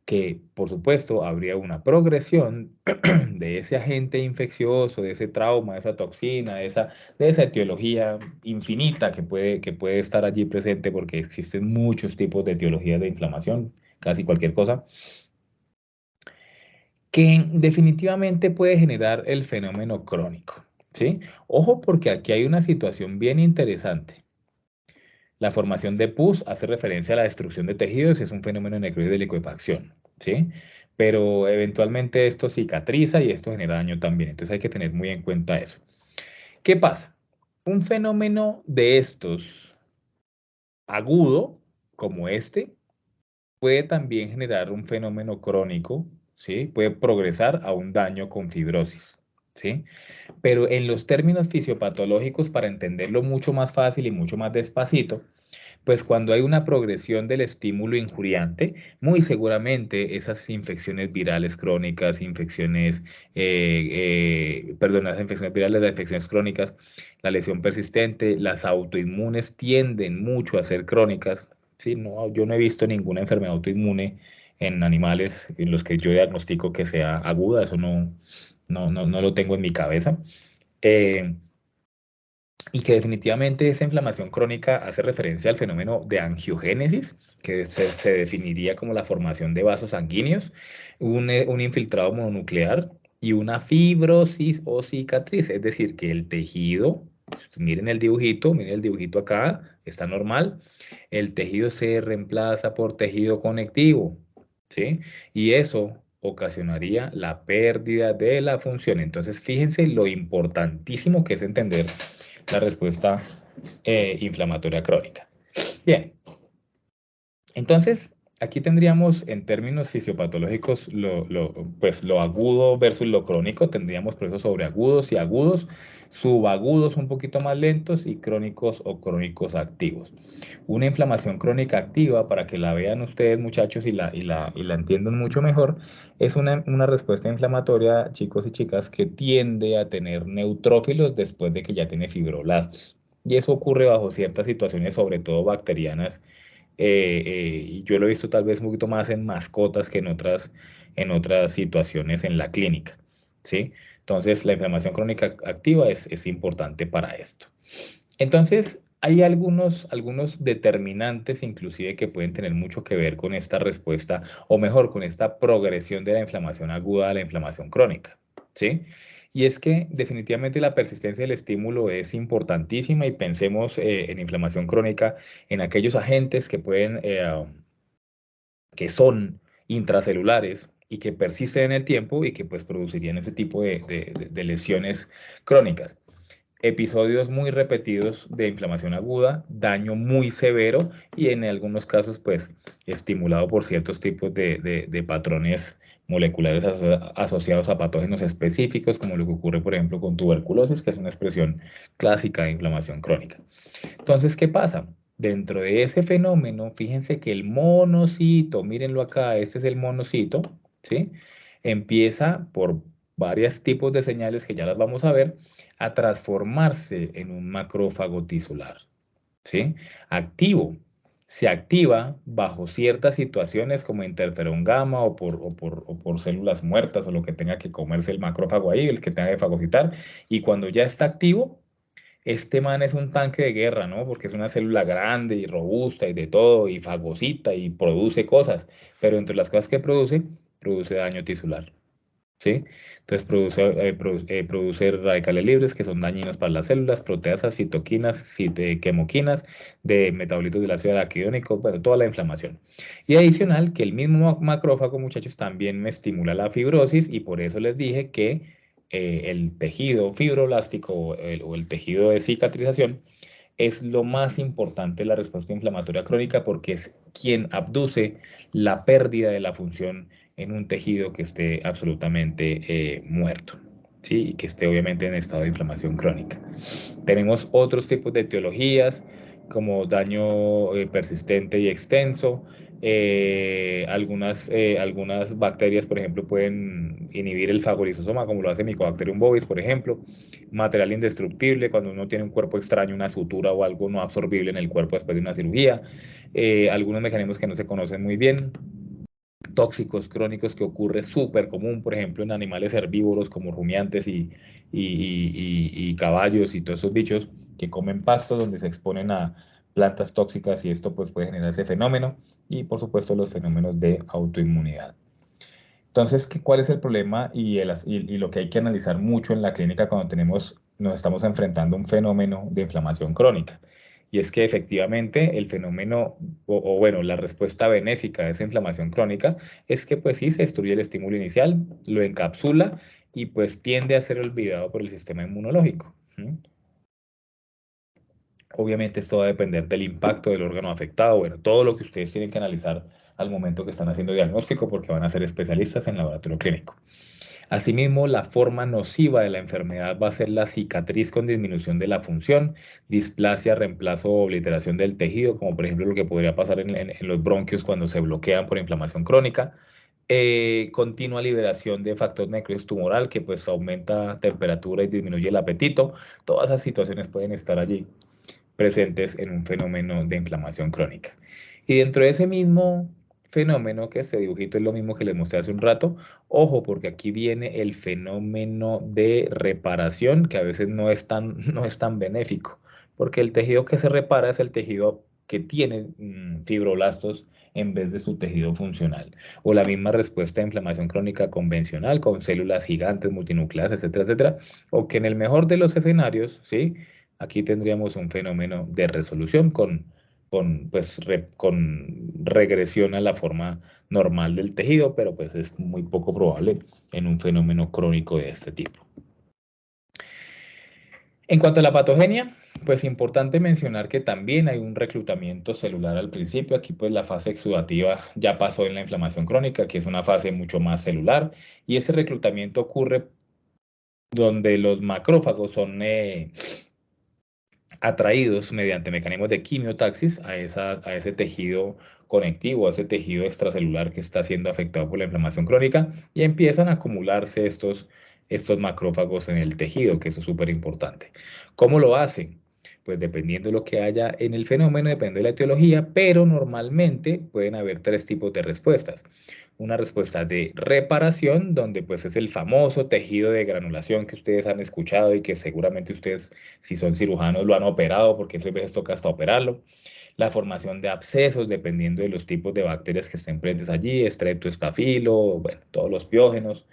Que, por supuesto, habría una progresión de ese agente infeccioso, de ese trauma, de esa toxina, de esa etiología infinita que puede estar allí presente, porque existen muchos tipos de etiologías de inflamación, casi cualquier cosa, que definitivamente puede generar el fenómeno crónico, ¿sí? Ojo, porque aquí hay una situación bien interesante. La formación de pus hace referencia a la destrucción de tejidos, es un fenómeno de necrosis de licuefacción, ¿sí? Pero eventualmente esto cicatriza y esto genera daño también, entonces hay que tener muy en cuenta eso. ¿Qué pasa? Un fenómeno de estos agudo, como este, puede también generar un fenómeno crónico, ¿sí? Puede progresar a un daño con fibrosis, ¿sí? Pero en los términos fisiopatológicos, para entenderlo mucho más fácil y mucho más despacito, pues cuando hay una progresión del estímulo injuriante, muy seguramente esas infecciones virales crónicas, las infecciones virales, las infecciones crónicas, la lesión persistente, las autoinmunes tienden mucho a ser crónicas. Sí, no, yo no he visto ninguna enfermedad autoinmune en animales en los que yo diagnostico que sea aguda, eso no lo tengo en mi cabeza. y que definitivamente esa inflamación crónica hace referencia al fenómeno de angiogénesis, que se definiría como la formación de vasos sanguíneos, un infiltrado mononuclear y una fibrosis o cicatriz, es decir, que el tejido, pues, miren el dibujito acá, está normal, el tejido se reemplaza por tejido conectivo, ¿sí? Y eso ocasionaría la pérdida de la función. Entonces, fíjense lo importantísimo que es entender la respuesta inflamatoria crónica. Bien, entonces aquí tendríamos en términos fisiopatológicos pues lo agudo versus lo crónico, tendríamos procesos sobreagudos y agudos, subagudos un poquito más lentos y crónicos o crónicos activos. Una inflamación crónica activa, para que la vean ustedes muchachos y la entiendan mucho mejor, es una respuesta inflamatoria, chicos y chicas, que tiende a tener neutrófilos después de que ya tiene fibroblastos. Y eso ocurre bajo ciertas situaciones, sobre todo bacterianas, y yo lo he visto tal vez un poquito más en mascotas que en otras situaciones en la clínica, ¿sí? Entonces, la inflamación crónica activa es importante para esto. Entonces, hay algunos determinantes inclusive que pueden tener mucho que ver con esta respuesta, o mejor, con esta progresión de la inflamación aguda a la inflamación crónica, ¿sí? Y es que definitivamente la persistencia del estímulo es importantísima y pensemos en inflamación crónica, en aquellos agentes que son intracelulares y que persisten en el tiempo y que pues producirían ese tipo de lesiones crónicas. Episodios muy repetidos de inflamación aguda, daño muy severo y en algunos casos pues estimulado por ciertos tipos de patrones moleculares asociados a patógenos específicos, como lo que ocurre por ejemplo con tuberculosis, que es una expresión clásica de inflamación crónica. Entonces, ¿qué pasa? Dentro de ese fenómeno, fíjense que el monocito, mírenlo acá, este es el monocito, ¿sí? Empieza por varios tipos de señales que ya las vamos a ver, a transformarse en un macrófago tisular, ¿sí? Activo. Se activa bajo ciertas situaciones como interferón gamma o por células muertas o lo que tenga que comerse el macrófago ahí, el que tenga que fagocitar, y cuando ya está activo, este man es un tanque de guerra, ¿no? Porque es una célula grande y robusta y de todo, y fagocita y produce cosas, pero entre las cosas que produce, produce daño tisular, ¿sí? Entonces produce radicales libres que son dañinos para las células, proteasas, citoquinas, quemoquinas, de metabolitos del ácido araquidónico, bueno, toda la inflamación. Y adicional, que el mismo macrófago, muchachos, también me estimula la fibrosis y por eso les dije que el tejido fibroblástico o el tejido de cicatrización es lo más importante de la respuesta inflamatoria crónica porque es quien abduce la pérdida de la función en un tejido que esté absolutamente muerto, ¿sí? Y que esté obviamente en estado de inflamación crónica. Tenemos otros tipos de etiologías como daño persistente y extenso. Algunas bacterias, por ejemplo, pueden inhibir el fagolisosoma, como lo hace Mycobacterium bovis, por ejemplo. Material indestructible, cuando uno tiene un cuerpo extraño, una sutura o algo no absorbible en el cuerpo después de una cirugía. Algunos mecanismos que no se conocen muy bien. Tóxicos crónicos que ocurre súper común, por ejemplo, en animales herbívoros como rumiantes y caballos y todos esos bichos que comen pasto donde se exponen a plantas tóxicas y esto pues puede generar ese fenómeno y por supuesto los fenómenos de autoinmunidad. Entonces, ¿cuál es el problema y lo que hay que analizar mucho en la clínica cuando nos estamos enfrentando a un fenómeno de inflamación crónica? Y es que efectivamente el fenómeno, o bueno, la respuesta benéfica a esa inflamación crónica es que pues sí, se destruye el estímulo inicial, lo encapsula y pues tiende a ser olvidado por el sistema inmunológico. Obviamente esto va a depender del impacto del órgano afectado, bueno, todo lo que ustedes tienen que analizar al momento que están haciendo diagnóstico porque van a ser especialistas en laboratorio clínico. Asimismo, la forma nociva de la enfermedad va a ser la cicatriz con disminución de la función, displasia, reemplazo o obliteración del tejido, como por ejemplo lo que podría pasar en los bronquios cuando se bloquean por inflamación crónica. Continua liberación de factor necrosis tumoral que pues aumenta temperatura y disminuye el apetito. Todas esas situaciones pueden estar allí presentes en un fenómeno de inflamación crónica. Y dentro de ese mismo fenómeno, que este dibujito es lo mismo que les mostré hace un rato. Ojo, porque aquí viene el fenómeno de reparación, que a veces no es tan benéfico, porque el tejido que se repara es el tejido que tiene fibroblastos en vez de su tejido funcional. O la misma respuesta a inflamación crónica convencional con células gigantes, multinucleadas, etcétera, etcétera. O que en el mejor de los escenarios, ¿sí? Aquí tendríamos un fenómeno de resolución con regresión a la forma normal del tejido, pero pues es muy poco probable en un fenómeno crónico de este tipo. En cuanto a la patogenia, pues importante mencionar que también hay un reclutamiento celular al principio. Aquí pues la fase exudativa ya pasó en la inflamación crónica, que es una fase mucho más celular, y ese reclutamiento ocurre donde los macrófagos son atraídos mediante mecanismos de quimiotaxis a ese tejido conectivo, a ese tejido extracelular que está siendo afectado por la inflamación crónica, y empiezan a acumularse estos macrófagos en el tejido, que eso es súper importante. ¿Cómo lo hacen? Pues dependiendo de lo que haya en el fenómeno, depende de la etiología, pero normalmente pueden haber 3 tipos de respuestas. Una respuesta de reparación, donde pues es el famoso tejido de granulación que ustedes han escuchado y que seguramente ustedes, si son cirujanos, lo han operado, porque eso a veces toca hasta operarlo. La formación de abscesos, dependiendo de los tipos de bacterias que estén presentes allí, Streptoestafilo, bueno, todos los piógenos,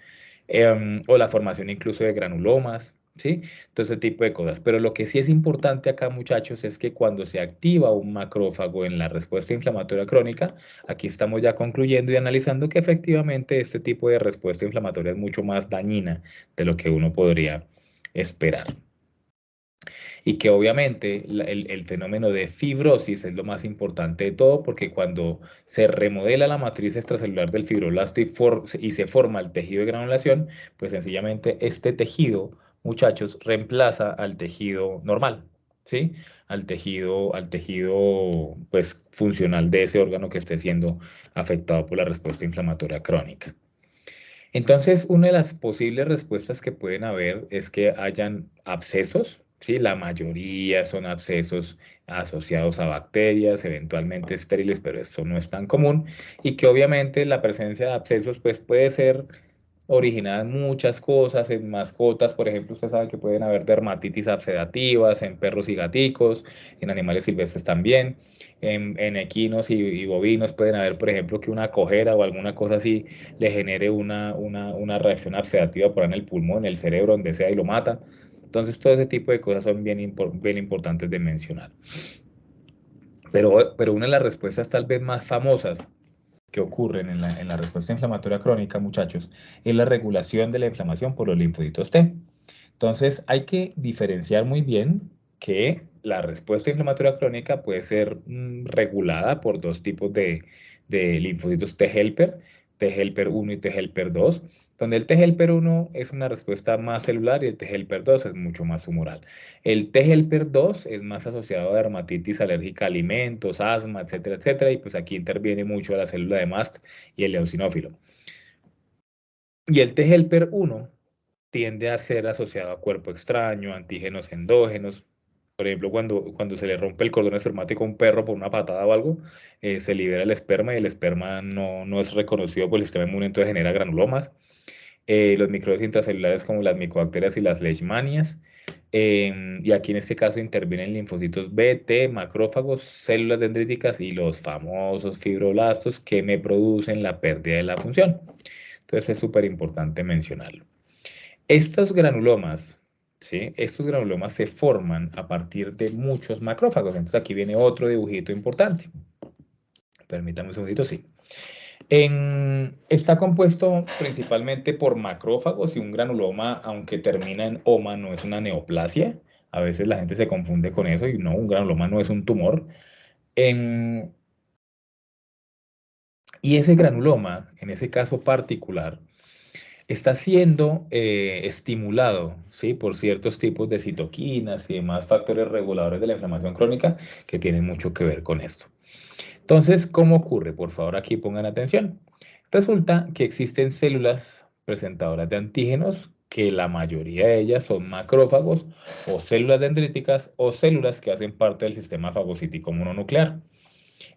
o la formación incluso de granulomas, ¿sí? Todo ese tipo de cosas. Pero lo que sí es importante acá, muchachos, es que cuando se activa un macrófago en la respuesta inflamatoria crónica, aquí estamos ya concluyendo y analizando que efectivamente este tipo de respuesta inflamatoria es mucho más dañina de lo que uno podría esperar. Y que obviamente el fenómeno de fibrosis es lo más importante de todo, porque cuando se remodela la matriz extracelular del fibroblasto y se forma el tejido de granulación, pues sencillamente este tejido, muchachos, reemplaza al tejido normal, ¿sí? Al tejido pues, funcional de ese órgano que esté siendo afectado por la respuesta inflamatoria crónica. Entonces, una de las posibles respuestas que pueden haber es que hayan abscesos, ¿sí? La mayoría son abscesos asociados a bacterias, eventualmente estériles, pero esto no es tan común, y que obviamente la presencia de abscesos pues, puede ser originada en muchas cosas, en mascotas, por ejemplo, usted sabe que pueden haber dermatitis absedativas en perros y gaticos, en animales silvestres también, en equinos y bovinos pueden haber, por ejemplo, que una cojera o alguna cosa así le genere una reacción absedativa por ahí en el pulmón, en el cerebro, donde sea, y lo mata. Entonces, todo ese tipo de cosas son bien importantes de mencionar. Pero una de las respuestas tal vez más famosas que ocurren en la respuesta inflamatoria crónica, muchachos, es la regulación de la inflamación por los linfocitos T. Entonces, hay que diferenciar muy bien que la respuesta inflamatoria crónica puede ser regulada por 2 tipos de linfocitos T helper 1 y T helper 2, donde el T helper 1 es una respuesta más celular y el T helper 2 es mucho más humoral. El T helper 2 es más asociado a dermatitis alérgica a alimentos, asma, etcétera, etcétera, y pues aquí interviene mucho la célula de mast y el eosinófilo. Y el T helper 1 tiende a ser asociado a cuerpo extraño, antígenos endógenos. Por ejemplo, cuando se le rompe el cordón espermático a un perro por una patada o algo, se libera el esperma y el esperma no es reconocido por el sistema inmune, entonces genera granulomas. Los microbios intracelulares como las micobacterias y las leishmanias. Y aquí en este caso intervienen linfocitos B, T, macrófagos, células dendríticas y los famosos fibroblastos que me producen la pérdida de la función. Entonces es súper importante mencionarlo. Estos granulomas, ¿sí? Estos granulomas se forman a partir de muchos macrófagos. Entonces aquí viene otro dibujito importante. Permítame un segundito, sí. Está compuesto principalmente por macrófagos y un granuloma, aunque termina en oma, no es una neoplasia. A veces la gente se confunde con eso y no, un granuloma no es un tumor. Y ese granuloma, en ese caso particular, está siendo estimulado, ¿sí? Por ciertos tipos de citoquinas y demás factores reguladores de la inflamación crónica que tienen mucho que ver con esto. Entonces, ¿cómo ocurre? Por favor, aquí pongan atención. Resulta que existen células presentadoras de antígenos, que la mayoría de ellas son macrófagos o células dendríticas o células que hacen parte del sistema fagocítico mononuclear.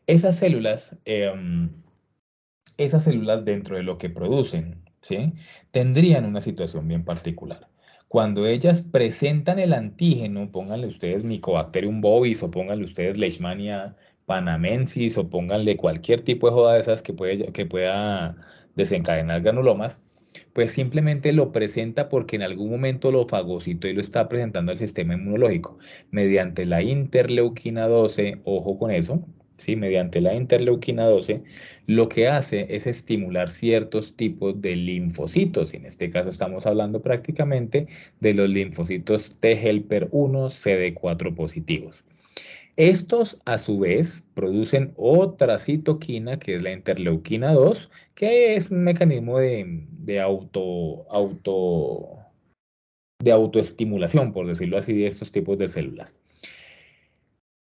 Esas células esas células dentro de lo que producen, ¿sí? Tendrían una situación bien particular. Cuando ellas presentan el antígeno, pónganle ustedes Mycobacterium bovis o pónganle ustedes Leishmania panamensis o pónganle cualquier tipo de joda de esas que pueda desencadenar granulomas, pues simplemente lo presenta porque en algún momento lo fagocitó y lo está presentando al sistema inmunológico mediante la interleuquina 12, ojo con eso, ¿sí? Mediante la interleuquina 12, lo que hace es estimular ciertos tipos de linfocitos. En este caso estamos hablando prácticamente de los linfocitos T helper 1 CD4 positivos. Estos, a su vez, producen otra citoquina, que es la interleuquina 2, que es un mecanismo de autoestimulación, por decirlo así, de estos tipos de células.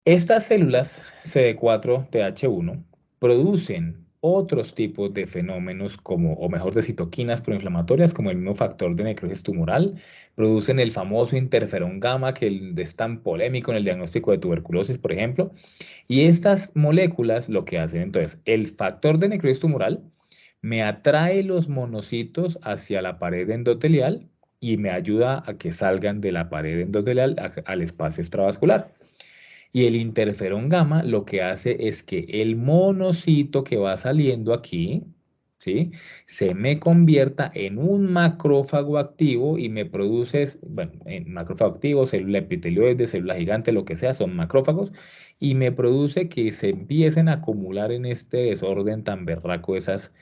Estas células CD4-TH1 producen otros tipos de fenómenos como, o mejor, de citoquinas proinflamatorias, como el mismo factor de necrosis tumoral, producen el famoso interferón gamma, que es tan polémico en el diagnóstico de tuberculosis, por ejemplo, y estas moléculas lo que hacen, entonces, el factor de necrosis tumoral me atrae los monocitos hacia la pared endotelial y me ayuda a que salgan de la pared endotelial al espacio extravascular. Y el interferón gamma lo que hace es que el monocito que va saliendo aquí, ¿sí? Se me convierta en un macrófago activo y me produce, bueno, en macrófago activo, célula epitelioide, célula gigante, lo que sea, son macrófagos, y me produce que se empiecen a acumular en este desorden tan berraco esas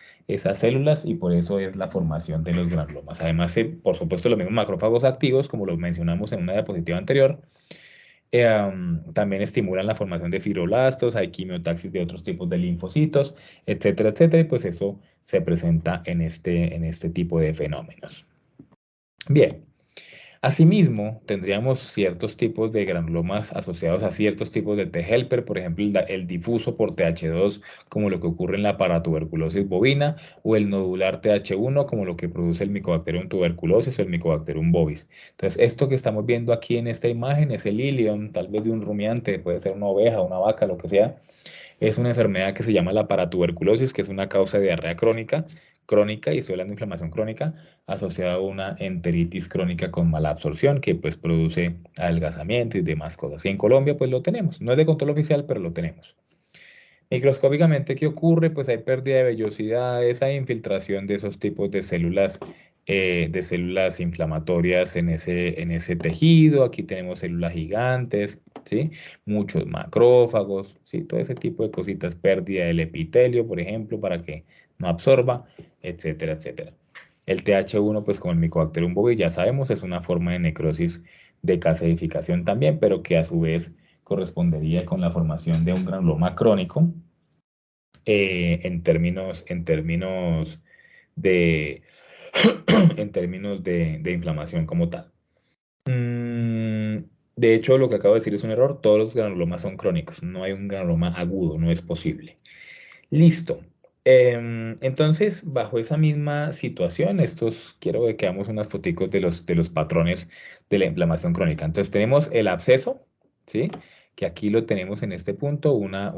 células, y por eso es la formación de los granulomas. Además, por supuesto, los mismos macrófagos activos, como lo mencionamos en una diapositiva anterior, también estimulan la formación de fibroblastos, hay quimiotaxis de otros tipos de linfocitos, etcétera, etcétera, y pues eso se presenta en este tipo de fenómenos. Bien, asimismo, tendríamos ciertos tipos de granulomas asociados a ciertos tipos de T helper, por ejemplo, el difuso por TH2, como lo que ocurre en la paratuberculosis bovina, o el nodular TH1, como lo que produce el Mycobacterium tuberculosis o el Mycobacterium bovis. Entonces, esto que estamos viendo aquí en esta imagen es el ilion, tal vez de un rumiante, puede ser una oveja, una vaca, lo que sea. Es una enfermedad que se llama la paratuberculosis, que es una causa de diarrea crónica, y estoy hablando de inflamación crónica, asociada a una enteritis crónica con mala absorción, que pues produce adelgazamiento y demás cosas. Y en Colombia pues lo tenemos. No es de control oficial, pero lo tenemos. Microscópicamente, ¿qué ocurre? Pues hay pérdida de vellosidades, hay infiltración de esos tipos de células inflamatorias en ese tejido. Aquí tenemos células gigantes, ¿sí? Muchos macrófagos, ¿sí? Todo ese tipo de cositas, pérdida del epitelio, por ejemplo, para que no absorba, etcétera, etcétera. El TH1, pues como el Mycobacterium bovis, ya sabemos, es una forma de necrosis de caseificación también, pero que a su vez correspondería con la formación de un granuloma crónico en términos de, en términos de inflamación como tal. De hecho, lo que acabo de decir es un error. Todos los granulomas son crónicos. No hay un granuloma agudo, no es posible. Listo. Entonces, bajo esa misma situación, quiero que veamos unas foticos de los patrones de la inflamación crónica. Entonces, tenemos el absceso, ¿sí? Que aquí lo tenemos en este punto, una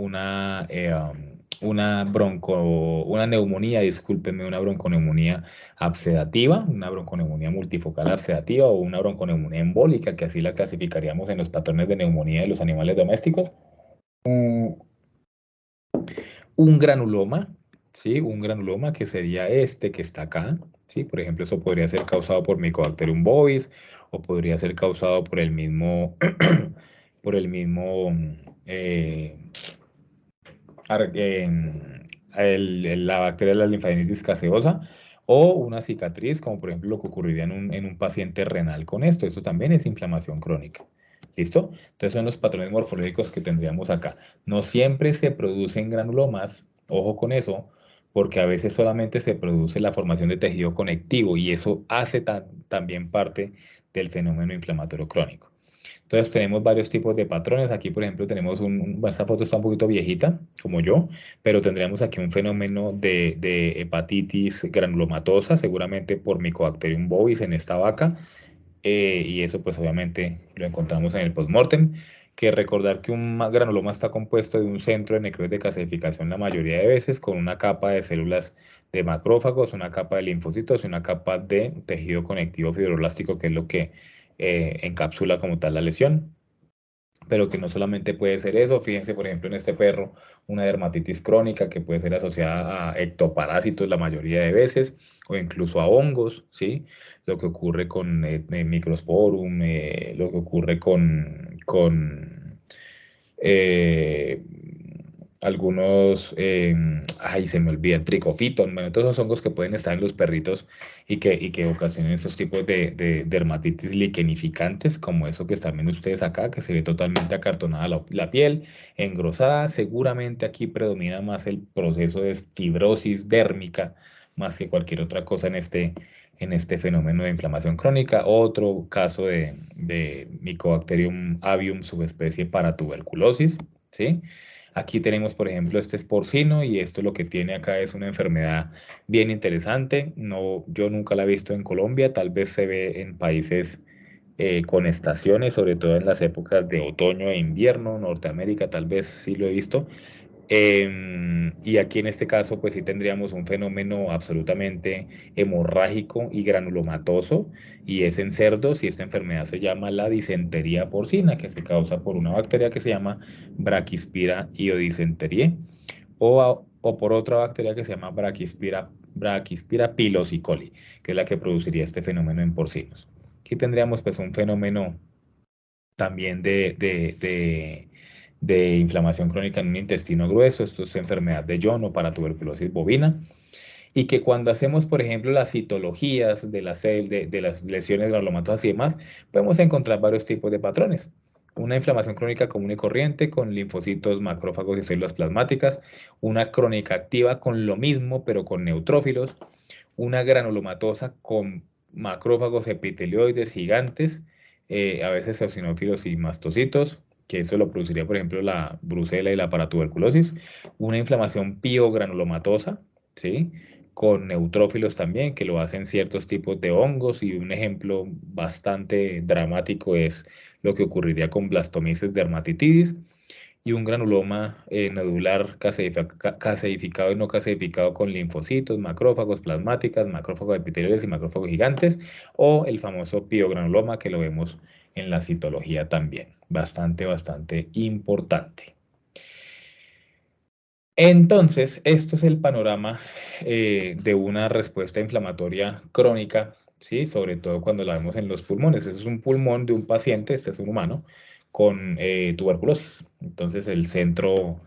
neumonía, discúlpeme, una bronconeumonía absedativa, una bronconeumonía multifocal absedativa o una bronconeumonía embólica, que así la clasificaríamos en los patrones de neumonía de los animales domésticos. Un granuloma, ¿sí? Un granuloma que sería este que está acá, ¿sí? Por ejemplo, eso podría ser causado por Mycobacterium bovis o podría ser causado por el mismo, eh, la bacteria de la linfadenitis caseosa o una cicatriz, como por ejemplo lo que ocurriría en un paciente renal con esto. Esto también es inflamación crónica. ¿Listo? Entonces son los patrones morfológicos que tendríamos acá. No siempre se producen granulomas, ojo con eso, porque a veces solamente se produce la formación de tejido conectivo y eso hace también parte del fenómeno inflamatorio crónico. Entonces tenemos varios tipos de patrones. Aquí, por ejemplo, tenemos bueno, esta foto está un poquito viejita, como yo, pero tendríamos aquí un fenómeno de hepatitis granulomatosa, seguramente por Mycobacterium bovis en esta vaca. Y eso pues obviamente lo encontramos en el postmortem. que recordar que un granuloma está compuesto de un centro de necrosis de calcificación la mayoría de veces, con una capa de células de macrófagos, una capa de linfocitos y una capa de tejido conectivo fibroblástico, que es lo que encapsula como tal la lesión. Pero que no solamente puede ser eso, fíjense por ejemplo en este perro, una dermatitis crónica que puede ser asociada a ectoparásitos la mayoría de veces, o incluso a hongos, ¿sí? Lo que ocurre con Microsporum, lo que ocurre con algunos, ay, se me olvida, tricofiton, bueno, todos esos hongos que pueden estar en los perritos y que ocasionan esos tipos de dermatitis liquenificantes, como eso que están viendo ustedes acá, que se ve totalmente acartonada la piel, engrosada. Seguramente aquí predomina más el proceso de fibrosis dérmica, más que cualquier otra cosa en este fenómeno de inflamación crónica. Otro caso de Mycobacterium avium subespecie paratuberculosis, ¿sí? Aquí tenemos, por ejemplo, este es porcino y esto lo que tiene acá es una enfermedad bien interesante. No, yo nunca la he visto en Colombia, tal vez se ve en países con estaciones, sobre todo en las épocas de otoño e invierno, Norteamérica tal vez sí lo he visto. Y aquí en este caso, pues sí tendríamos un fenómeno absolutamente hemorrágico y granulomatoso, y es en cerdos, y esta enfermedad se llama la disentería porcina, que se causa por una bacteria que se llama Brachyspira iodisenteriae, o por otra bacteria que se llama Brachyspira pylori, que es la que produciría este fenómeno en porcinos. Aquí tendríamos pues un fenómeno también de inflamación crónica en un intestino grueso. Esto es enfermedad de John o paratuberculosis bovina. Y que cuando hacemos, por ejemplo, las citologías de las lesiones granulomatosas y demás, podemos encontrar varios tipos de patrones. Una inflamación crónica común y corriente con linfocitos, macrófagos y células plasmáticas. Una crónica activa con lo mismo, pero con neutrófilos. Una granulomatosa con macrófagos epitelioides gigantes, a veces eosinófilos y mastocitos, que eso lo produciría, por ejemplo, la brucela y la paratuberculosis. Una inflamación piogranulomatosa, ¿sí? Con neutrófilos también, que lo hacen ciertos tipos de hongos, y un ejemplo bastante dramático es lo que ocurriría con Blastomyces dermatitidis, y un granuloma nodular caseificado y no caseificado con linfocitos, macrófagos, plasmáticas, macrófagos epiteliales y macrófagos gigantes, o el famoso piogranuloma que lo vemos en la citología también. Bastante importante. Entonces, esto es el panorama de una respuesta inflamatoria crónica, ¿sí? Sobre todo cuando la vemos en los pulmones. Este es un pulmón de un paciente, este es un humano, con tuberculosis. Entonces, el centro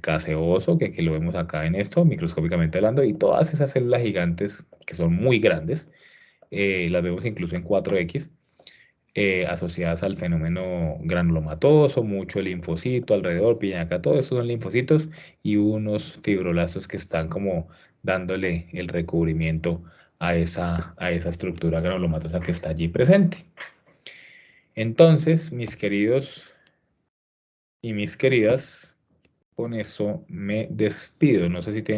caseoso, que lo vemos acá en esto, microscópicamente hablando, y todas esas células gigantes, que son muy grandes, las vemos incluso en 4X, asociadas al fenómeno granulomatoso, mucho linfocito alrededor, piñaca, todo eso son linfocitos y unos fibroblastos que están como dándole el recubrimiento a esa estructura granulomatosa que está allí presente. Entonces, mis queridos y mis queridas, con eso me despido. No sé si tienen